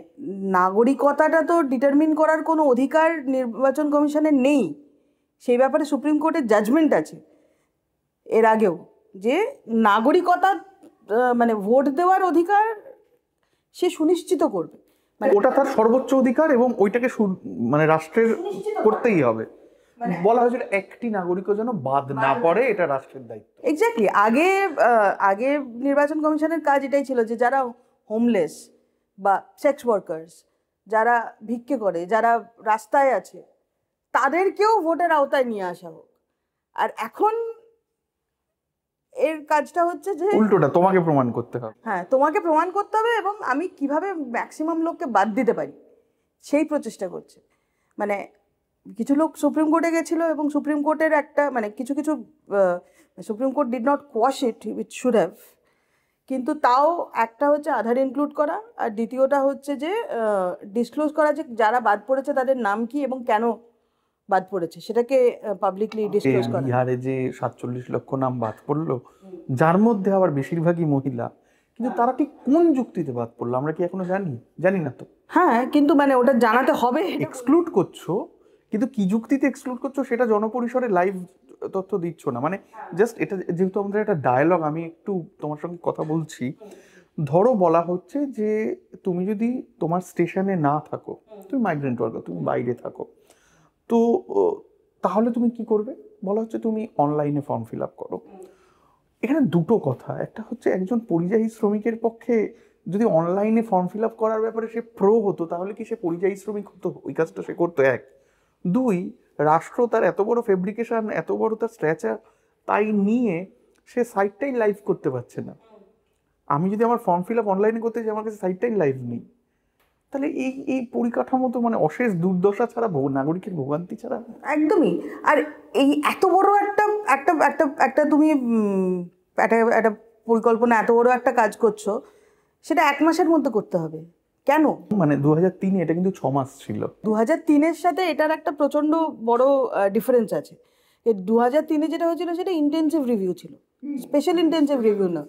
নাগরিকতাটা তো ডিটারমিন করার কোনো অধিকার নির্বাচন কমিশনের নেই, সেই ব্যাপারে সুপ্রিম কোর্টের জাজমেন্ট আছে এর আগেও, যে নাগরিকতা মানে ভোট দেওয়ার অধিকার সে সুনিশ্চিত করবে, মানে ওটা তার সর্বোচ্চ অধিকার এবং ওইটাকে মানে রাষ্ট্রের করতেই হবে। বলা হয়েছিল একটি নাগরিকও যেন বাদ না পড়ে, এটা রাষ্ট্রের দায়িত্ব। এক্স্যাক্টলি। আগে নির্বাচন কমিশনের কাজ এটাই ছিল যে যারা হোমলেস বা সেক্স ওয়ার্কার্স, যারা ভিক্ষে করে, যারা রাস্তায় আছে, তাদেরকেও ভোটের আওতায় নিয়ে আসা হোক। আর এখন এর কাজটা হচ্ছে যে উল্টোটা তোমাকে প্রমাণ করতে হবে। হ্যাঁ, তোমাকে প্রমাণ করতে হবে এবং আমি কিভাবে ম্যাক্সিমাম লোককে বাদ দিতে পারি সেই প্রচেষ্টা করছে। মানে কিছু লোক সুপ্রিম কোর্টে গেছিলো এবং সুপ্রিম কোর্টের একটা মানে কিছু supreme court did not quash it which should have, কিন্তু তাও একটা হচ্ছে আধার ইনক্লুড করা, আর দ্বিতীয়টা হচ্ছে যে ডিসক্লোজ করা যে যারা বাদ পড়েছে তাদের নাম কি এবং কেন বাদ পড়েছে সেটাকে পাবলিকলি ডিসক্লোজ করা। বিহারে যে 47 লক্ষ নাম বাদ পড়লো, যার মধ্যে আবার বেশিরভাগই মহিলা, কিন্তু তারা ঠিক কোন যুক্তিতে বাদ পড়লো আমরা কি এখনো জানি না তো। হ্যাঁ, কিন্তু মানে ওটা জানাতে হবে। এক্সক্লুড করছো, কিন্তু কি যুক্তিতে এক্সক্লুড করছো সেটা জনপরিসরে লাইভ তথ্য দিচ্ছ না। মানে জাস্ট এটা যেহেতু আমাদের একটা ডায়ালগ, আমি একটু তোমার সঙ্গে কথা বলছি। ধরো বলা হচ্ছে যে তুমি যদি তোমার স্টেশনে না থাকো, তুমি মাইগ্রেন্ট ওয়ার্কার, তুমি বাইরে থাকো, তো তাহলে তুমি কি করবে? বলা হচ্ছে তুমি অনলাইনে ফর্ম ফিল আপ করো। এখানে দুটো কথা, একটা হচ্ছে একজন পরিযায়ী শ্রমিকের পক্ষে যদি অনলাইনে ফর্ম ফিল আপ করার ব্যাপারে সে প্রো হতো, তাহলে কি সে পরিযায়ী শ্রমিক হতো? ওই কাজটা সে করতো। এক। দুই, রাষ্ট্র তার এত বড় ফেব্রিকেশন, এত বড় তার স্ট্র্যাচার, তাই নিয়ে সে সাইটটাই লাইভ করতে পারছে না। আমি যদি আমার ফর্ম ফিল আপ অনলাইনে করতে চাই, আমার কাছে সাইটটাই লাইভ নেই। তাহলে এই পরিকাঠামো তো মানে অশেষ দুর্দশা ছাড়া, নাগরিকের ভোগান্তি ছাড়া। একদমই। আর এই এত বড় একটা একটা একটা একটা তুমি একটা একটা পরিকল্পনা, এত বড় একটা কাজ করছো, সেটা 1 মাসের মধ্যে করতে হবে কেন? মানে 2003-এ এটা কিন্তু 6 মাস ছিল। 2003-এর সাথে এটার একটা প্রচণ্ড বড় ডিফারেন্স আছে। 2003-এ যেটা হয়েছিল সেটা ইন্টেন্সিভ রিভিউ ছিল, স্পেশাল ইন্টেন্সিভ রিভিউ না।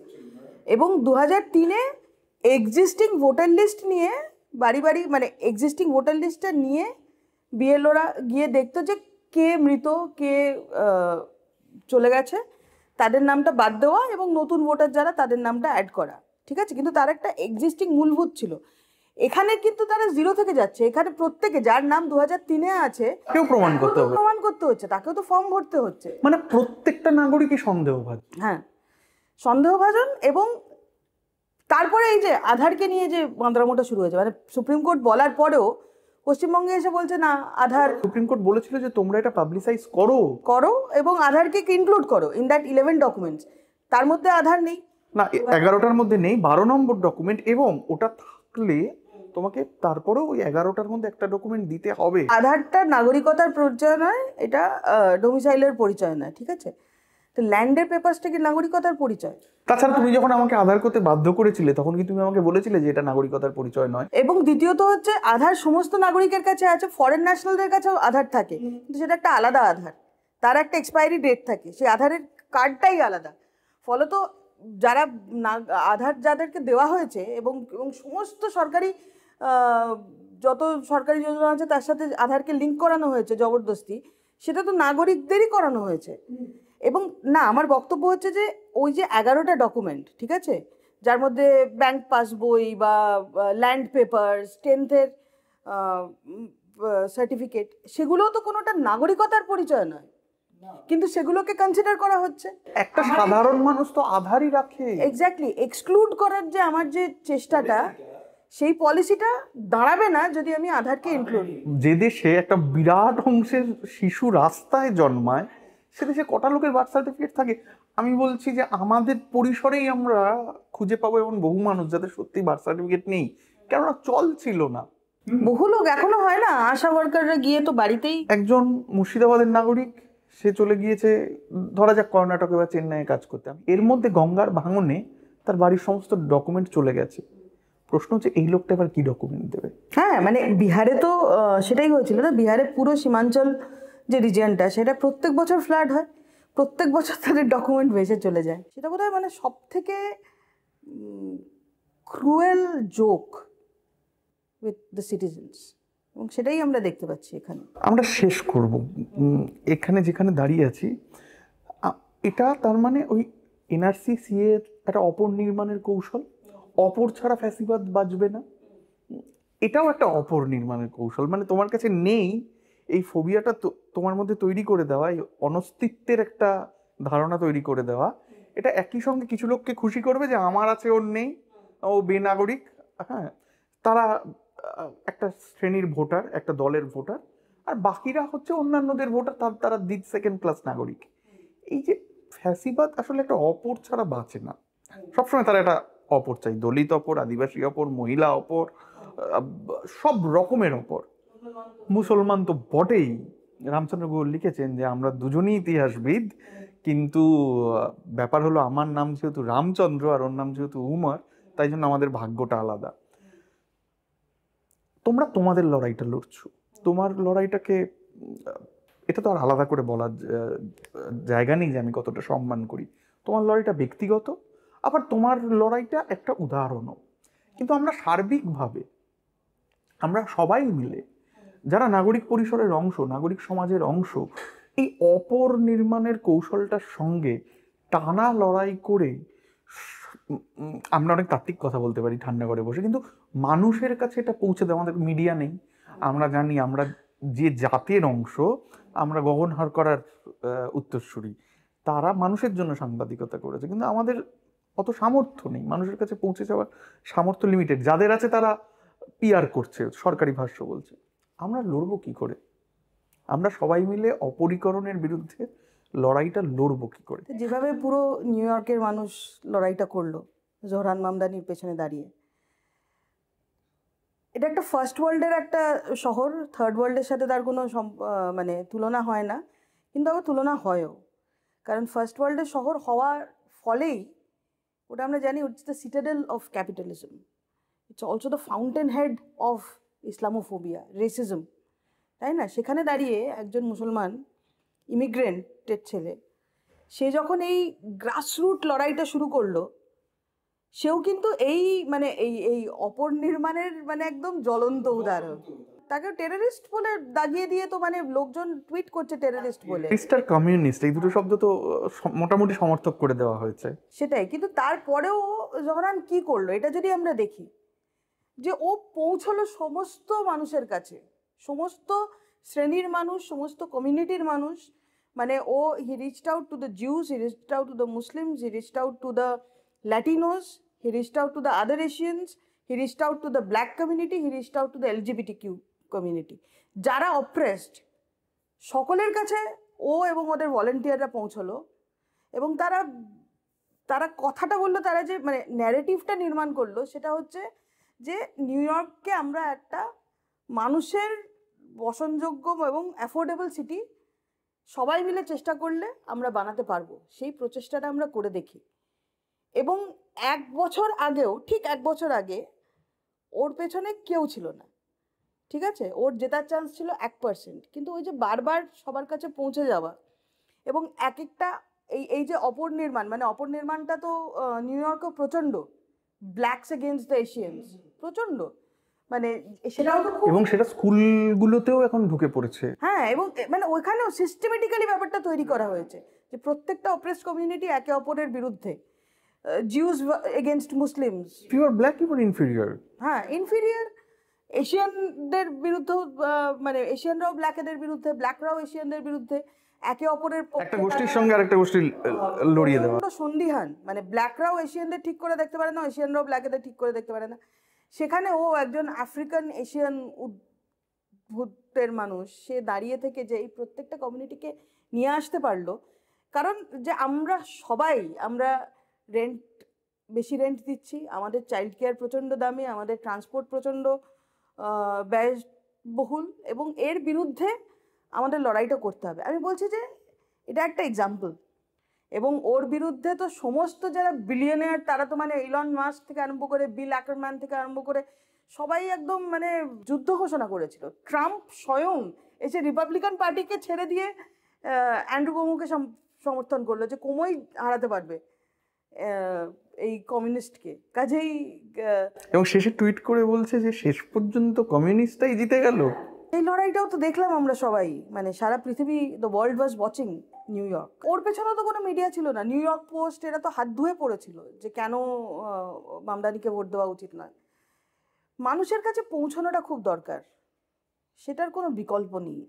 এবং 2003-এ এক্সিস্টিং ভোটার লিস্ট নিয়ে বাড়ি বাড়ি মানে এক্সিস্টিং ভোটার লিস্টটা নিয়ে বিএলওরা গিয়ে দেখতো যে কে মৃত, কে চলে গেছে, তাদের নামটা বাদ দেওয়া এবং নতুন ভোটার যারা তাদের নামটা অ্যাড করা। ঠিক আছে, কিন্তু তার একটা এক্সিস্টিং মূলভূত ছিল। এখানে কিন্তু তারা 0 থেকে যাচ্ছে। এখানে প্রত্যেকে যার নাম 2003-এ আছে কেউ প্রমাণ করতে হচ্ছে, তাকেও তো ফর্ম ভরতে হচ্ছে। মানে প্রত্যেকটা নাগরিকই সন্দেহভাজন। হ্যাঁ, সন্দেহভাজন। এবং তারপরে এই যে আধারকে নিয়ে যে মন্ত্রণাটা শুরু হয়েছে, মানে সুপ্রিম কোর্ট বলার পরেও পশ্চিমবঙ্গে এসে বলছে না, আধার সুপ্রিম কোর্ট বলেছিল যে তোমরা এটা পাবলিসাইজ করো এবং আধারকে ইনক্লুড করো ইন দ্যাট 11 ডকুমেন্টস। তার মধ্যে আধার নেই না, 11টার মধ্যে নেই, 12 নম্বর ডকুমেন্ট, এবং ওটা থাকলে তোমাকে তারপরেও ওই 11টার মধ্যে একটা ডকুমেন্ট দিতে হবে। আধারটা নাগরিকতার পরিচয় নয়, এটা ডোমিসাইলের পরিচয় নয়। ঠিক আছে, তো ল্যান্ডের পেপারসটা কি নাগরিকতার পরিচয়? তাছাড়া তুমি যখন আমাকে আধার করতে বাধ্য করেছিলে, তখন কি তুমি আমাকে বলেছিলে যে এটা নাগরিকতার পরিচয় নয়? এবং দ্বিতীয়ত হচ্ছে আধার সমস্ত নাগরিকের কাছে আছে, ফরেন ন্যাশনালদের কাছেও আধার থাকে, কিন্তু সেটা একটা আলাদা আধার, তার একটা এক্সপায়ারি ডেট থাকে, সেই আধারের কার্ডটাই আলাদা। ফলত যারা আধার যাদেরকে দেওয়া হয়েছে এবং সমস্ত সরকারি যত সরকারি যোজনা আছে তার সাথে আধারকে লিঙ্ক করানো হয়েছে জবরদস্তি, সেটা তো নাগরিকদেরই করানো হয়েছে। এবং না, আমার বক্তব্য হচ্ছে যে ওই যে 11টা ডকুমেন্ট, ঠিক আছে, যার মধ্যে ব্যাংক পাসবই বা ল্যান্ড পেপারস, 10th-এর সার্টিফিকেট, সেগুলোও তো কোনোটা নাগরিকতার পরিচয় নয়, কিন্তু সেগুলোকে কনসিডার করা হচ্ছে। একটা সাধারণ মানুষ তো আধারই রাখে। এক্স্যাক্টলি, এক্সক্লুড করার যে আমার যে চেষ্টাটা, সেই পলিসিটা দাঁড়াবে না যদি আমি আধারকে ইনক্লুড। যে দেশে একটা বিরাট অংশের শিশু রাস্তায় জন্মায়, সে দেশে কটা লোকের বার্থ সার্টিফিকেট থাকে? আমি বলছি যে আমাদের পরিসরেই আমরা খুঁজে পাবো এমন বহু মানুষ যাদের সত্যি বার্থ সার্টিফিকেট নেই, কেননা চল ছিল না। বহু লোক এখনো হয় না, আশা ওয়ার্কাররা গিয়ে তো বাড়িতেই। একজন মুর্শিদাবাদের নাগরিক, সে চলে গিয়েছে ধরা যাক কর্ণাটকে বা চেন্নাইয়ে কাজ করতে, এর মধ্যে গঙ্গার ভাঙনে তার বাড়ির সমস্ত ডকুমেন্ট চলে গেছে। প্রশ্ন হচ্ছে এই লোকটা এবার কি ডকুমেন্ট দেবে? হ্যাঁ, মানে বিহারে তো সেটাই হয়েছিল না, বিহারে পুরো সীমাঞ্চল যে রিজিয়নটা, সেটা প্রত্যেক বছর ফ্লাড হয়, প্রত্যেক বছর তাদের ডকুমেন্ট ভেসে চলে যায়। সেটা বোধহয় মানে সব থেকে cruel joke with the citizens, এবং সেটাই আমরা দেখতে পাচ্ছি এখানে। আমরা শেষ করব এখানে যেখানে দাঁড়িয়ে আছি, এটা তার মানে ওই এনআরসি সিএ একটা অপর নির্মাণের কৌশল। অপর ছাড়া ফ্যাসিবাদ বাঁচবে না, এটাও একটা অপর নির্মাণের কৌশল। মানে তোমার কাছে নেই, এই ফোবিয়াটা তোমার মধ্যে তৈরি করে দেওয়া, এই অনস্তিত্বের একটা ধারণা তৈরি করে দেওয়া, এটা একই সঙ্গে কিছু লোককে খুশি করবে যে আমার আছে ওর নেই, ও বেনাগরিক। হ্যাঁ, তারা একটা শ্রেণীর ভোটার, একটা দলের ভোটার, আর বাকিরা হচ্ছে অন্যান্যদের ভোটার, তারা সেকেন্ড ক্লাস নাগরিক। এই যে ফ্যাসিবাদ আসলে একটা অপর ছাড়া বাঁচে না, সবসময় তারা একটা অপর চাই, দলিত অপর, আদিবাসী অপর, মহিলা অপর, সব রকমের অপর। মুসলমান তো বটেই। রামচন্দ্র গুহ লিখেছেন যে আমরা দুজনই ইতিহাসবিদ, কিন্তু ব্যাপার হলো আমার নাম যেহেতু রামচন্দ্র আর ওর নাম যেহেতু উমর, তাই জন্য আমাদের ভাগ্যটা আলাদা। তোমরা তোমাদের লড়াইটা লড়ছো, তোমার লড়াইটাকে এটা তো আর আলাদা করে বলার জায়গা নেই যে আমি কতটা সম্মান করি। তোমার লড়াইটা ব্যক্তিগত, আবার তোমার লড়াইটা একটা উদাহরণও। কিন্তু আমরা সার্বিকভাবে, আমরা সবাই মিলে যারা নাগরিক পরিসরের অংশ, নাগরিক সমাজের অংশ, এই অপর নির্মাণের কৌশলটার সঙ্গে টানা লড়াই করে আমরা অনেক তাত্ত্বিক কথা বলতে পারি ঠান্ডা করে বসে, কিন্তু মানুষের কাছে এটা পৌঁছে দেওয়া, আমাদের মিডিয়া নেই। আমরা জানি আমরা যে জাতের অংশ, আমরা গগনহার করার উত্তরসূরি, তারা মানুষের জন্য সাংবাদিকতা করেছে, কিন্তু আমাদের অত সামর্থ্য নেই, মানুষের কাছে পৌঁছে যাওয়ার সামর্থ্য লিমিটেড। যাদের আছে তারা পিআর করছে, সরকারি ভাষ্য বলছে। আমরা লড়বো কি করে? আমরা সবাই মিলে অপরিকরণের বিরুদ্ধে লড়াইটা লড়বো কি করে? যেভাবে পুরো নিউ ইয়র্কের মানুষ লড়াইটা করলো জোহরান মামদানির পেছনে দাঁড়িয়ে, এটা একটা ফার্স্ট ওয়ার্ল্ডের একটা শহর, থার্ড ওয়ার্ল্ডের সাথে তার কোনো মানে তুলনা হয় না, কিন্তু আবার তুলনা হয়ও। কারণ ফার্স্ট ওয়ার্ল্ডের শহর হওয়ার ফলেই ওটা আমরা জানি it's the citadel of capitalism, it's also the fountain head of Islamophobia, racism, তাই না? সেখানে দাঁড়িয়ে একজন মুসলমান ইমিগ্রেন্টের ছেলে, সে যখন এই গ্রাসরুট লড়াইটা শুরু করলো, সেও কিন্তু এই মানে এই অপর নির্মাণের মানে একদম জ্বলন্ত উদাহরণ। তাকে টেররিস্ট বলে দাগিয়ে দিয়ে তো মানে লোকজন টুইট করছে টেররিস্ট বলে। টেররিস্ট আর কমিউনিস্ট এই দুটো শব্দ তো মোটামুটি সমর্থক করে দেওয়া হয়েছে। সেটাই, কিন্তু তারপরেও জহরান কি করলো এটা যদি আমরা দেখি, যে ও পৌঁছলো সমস্ত মানুষের কাছে, সমস্ত শ্রেণীর মানুষ, সমস্ত কমিউনিটির মানুষ। মানে ও he reached out to the Jews, he reached out to the Muslims, he reached out to the Latinos, he reached out to the other Asians, he reached out to the black community, he reached out to the LGBTQ community, যারা oppressed, সকলের কাছে ও এবং ওদের ভলেন্টিয়াররা পৌঁছলো। এবং তারা তারা কথাটা বললো, তারা যে মানে ন্যারেটিভটা নির্মাণ করলো, সেটা হচ্ছে যে নিউ ইয়র্ককে আমরা একটা মানুষের বসনযোগ্য এবং অ্যাফোর্ডেবল সিটি সবাই মিলে চেষ্টা করলে আমরা বানাতে পারবো। সেই প্রচেষ্টাটা আমরা করে দেখি। এবং এক বছর আগেও, ঠিক এক বছর আগে ওর পেছনে কেউ ছিল না, ঠিক আছে? ওর জেতার চান্স ছিল 1%, কিন্তু ওই যে বারবার সবার কাছে পৌঁছে যাওয়া এবং এক একটা এই যে অপর নির্মাণ, মানে অপর নির্মাণটা তো নিউ ইয়র্কে প্রচণ্ড, ব্ল্যাকস এগেনস্ট দ্য এশিয়ানস প্রচণ্ড, মানে সেটাও তো খুব, এবং সেটা স্কুলগুলোতেও এখন ঢুকে পড়েছে। হ্যাঁ, এবং মানে ওইখানেও সিস্টেমেটিক্যালি ব্যাপারটা তৈরি করা হয়েছে যে প্রত্যেকটা অপ্রেসড কমিউনিটি একে অপরের বিরুদ্ধে, Jews against Muslims, you are black you are inferior. হ্যাঁ, ইনফিরিয়র, এশিয়ানদের বিরুদ্ধেও মানে এশিয়ানরাও ব্ল্যাকদের বিরুদ্ধে, ব্ল্যাকরাও এশিয়ানদের বিরুদ্ধে, একে অপরের একটা গোষ্ঠীর সঙ্গে আরেকটা গোষ্ঠী লড়িয়ে দেওয়া। সন্দিহান, মানে ব্ল্যাকরাও এশিয়ানদের ঠিক করে দেখতে পারে না, এশিয়ানরাও ব্ল্যাকদের ঠিক করে দেখতে পারে না। সেখানে ও একজন আফ্রিকান এশিয়ান উদ্ভূতের মানুষ, সে দাঁড়িয়ে থেকে যে এই প্রত্যেকটা কমিউনিটিকে নিয়ে আসতে পারলো। কারণ যে আমরা সবাই, আমরা বেশি রেন্ট দিচ্ছি, আমাদের চাইল্ড কেয়ার প্রচণ্ড দামি, আমাদের ট্রান্সপোর্ট প্রচণ্ড ব্যয়বহুল, এবং এর বিরুদ্ধে আমাদের লড়াইটা করতে হবে। আমি বলছি যে এটা একটা এক্সাম্পল, এবং ওর বিরুদ্ধে তো সমস্ত যারা বিলিয়নিয়ার, তারা তো মানে ইলন মাস্ক থেকে আরম্ভ করে বিল অ্যাকারম্যান থেকে আরম্ভ করে সবাই একদম মানে যুদ্ধ ঘোষণা করেছিল। ট্রাম্প স্বয়ং এসে রিপাবলিকান পার্টিকে ছেড়ে দিয়ে অ্যান্ড্রু কোমোকে সমর্থন করলো যে কোমোই হারাতে পারবে এই কমিউনিস্টকে। কাজেই এবং শেষে টুইট করে বলছে যে শেষ পর্যন্ত কমিউনিস্টটাই জিতে গেল। এই লড়াইটাও তো দেখলাম আমরা সবাই, মানে সারা পৃথিবী, the world was watching New York. ওর পেছনেও তো কোনো মিডিয়া ছিল না, নিউ ইয়র্ক পোস্ট এরা তো হাত ধুয়ে পড়েছিল যে কেন মামদানিকে ভোট দেওয়া উচিত নয়। মানুষের কাছে পৌঁছানোটা খুব দরকার, সেটার কোনো বিকল্প নেই।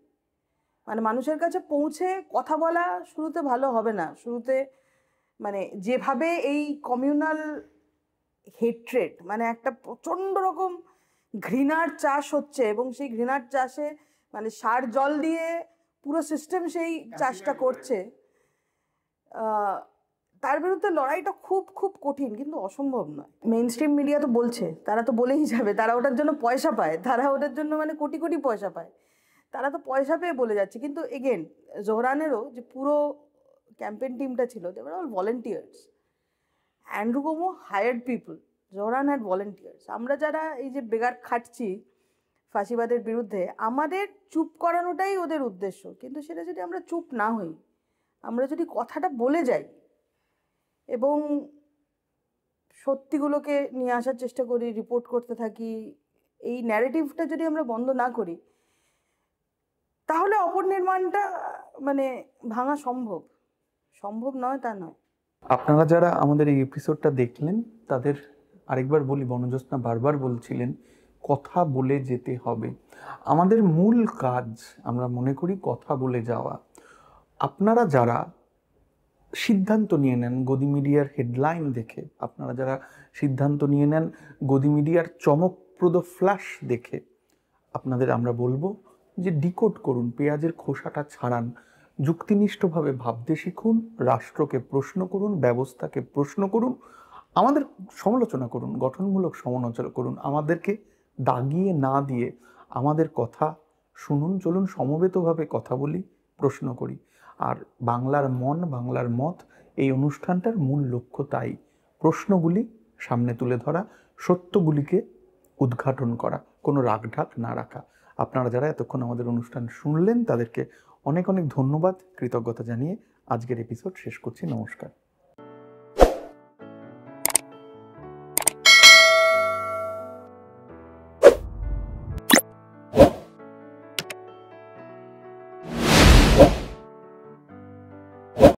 মানে মানুষের কাছে পৌঁছে কথা বলা শুরুতে ভালো হবে না, শুরুতে মানে যেভাবে এই কমিউনাল হেট্রেড, মানে একটা প্রচণ্ড রকম ঘৃণার চাষ হচ্ছে, এবং সেই ঘৃণার চাষে মানে সার জল দিয়ে পুরো সিস্টেম সেই চাষটা করছে, তার বিরুদ্ধে লড়াইটা খুব খুব কঠিন, কিন্তু অসম্ভব নয়। মেইন স্ট্রিম মিডিয়া তো বলছে, তারা তো বলেই যাবে, তারা ওটার জন্য পয়সা পায়, তারা ওটার জন্য মানে কোটি কোটি পয়সা পায়, তারা তো পয়সা পেয়ে বলে যাচ্ছে। কিন্তু এগেন জোহরানেরও যে পুরো ক্যাম্পেইন টিমটা ছিল, they were all volunteers. Andrew Cuomo hired people, Zohran had volunteers. আমরা যারা এই যে বেগার খাটছি ফাঁসিবাদের বিরুদ্ধে, আমাদের চুপ করানোটাই ওদের উদ্দেশ্য। কিন্তু সেটা যদি আমরা চুপ না হই, আমরা যদি কথাটা বলে যাই এবং সত্যিগুলোকে নিয়ে আসার চেষ্টা করি, রিপোর্ট করতে থাকি, এই ন্যারেটিভটা যদি আমরা বন্ধ না করি, তাহলে অপনির্মাণটা মানে ভাঙা সম্ভব। সম্ভব নয় তা নয়। আপনারা যারা আমাদের এই এপিসোডটা দেখলেন তাদের আরেকবার বলি, বনজ্যোৎস্না বারবার বলছিলেন কথা বলে যেতে হবে। আমাদের মূল কাজ আমরা মনে করি কথা বলে যাওয়া। আপনারা যারা সিদ্ধান্ত নিয়ে নেন গদি মিডিয়ার হেডলাইন দেখে, আপনারা যারা সিদ্ধান্ত নিয়ে নেন গদি মিডিয়ার চমকপ্রদ ফ্ল্যাশ দেখে, আপনাদের আমরা বলবো যে ডিকোড করুন, পেঁয়াজের খোসাটা ছাড়ান, যুক্তিনিষ্ঠভাবে ভাবতে শিখুন, রাষ্ট্রকে প্রশ্ন করুন, ব্যবস্থাকে প্রশ্ন করুন, আমাদের সমালোচনা করুন, গঠনমূলক সমালোচনা করুন, আমাদেরকে দাগিয়ে না দিয়ে আমাদের কথা শুনুন। চলুন সমবেতভাবে কথা বলি, প্রশ্ন করি। আর বাংলার মন, বাংলার মত, এই অনুষ্ঠানটার মূল লক্ষ্য তাই, প্রশ্নগুলি সামনে তুলে ধরা, সত্যগুলিকে উদ্ঘাটন করা, কোনো রাগঢাক না রাখা। আপনারা যারা এতক্ষণ আমাদের অনুষ্ঠান শুনলেন তাদেরকে অনেক অনেক ধন্যবাদ, কৃতজ্ঞতা জানিয়ে আজকের এপিসোড শেষ করছি। নমস্কার।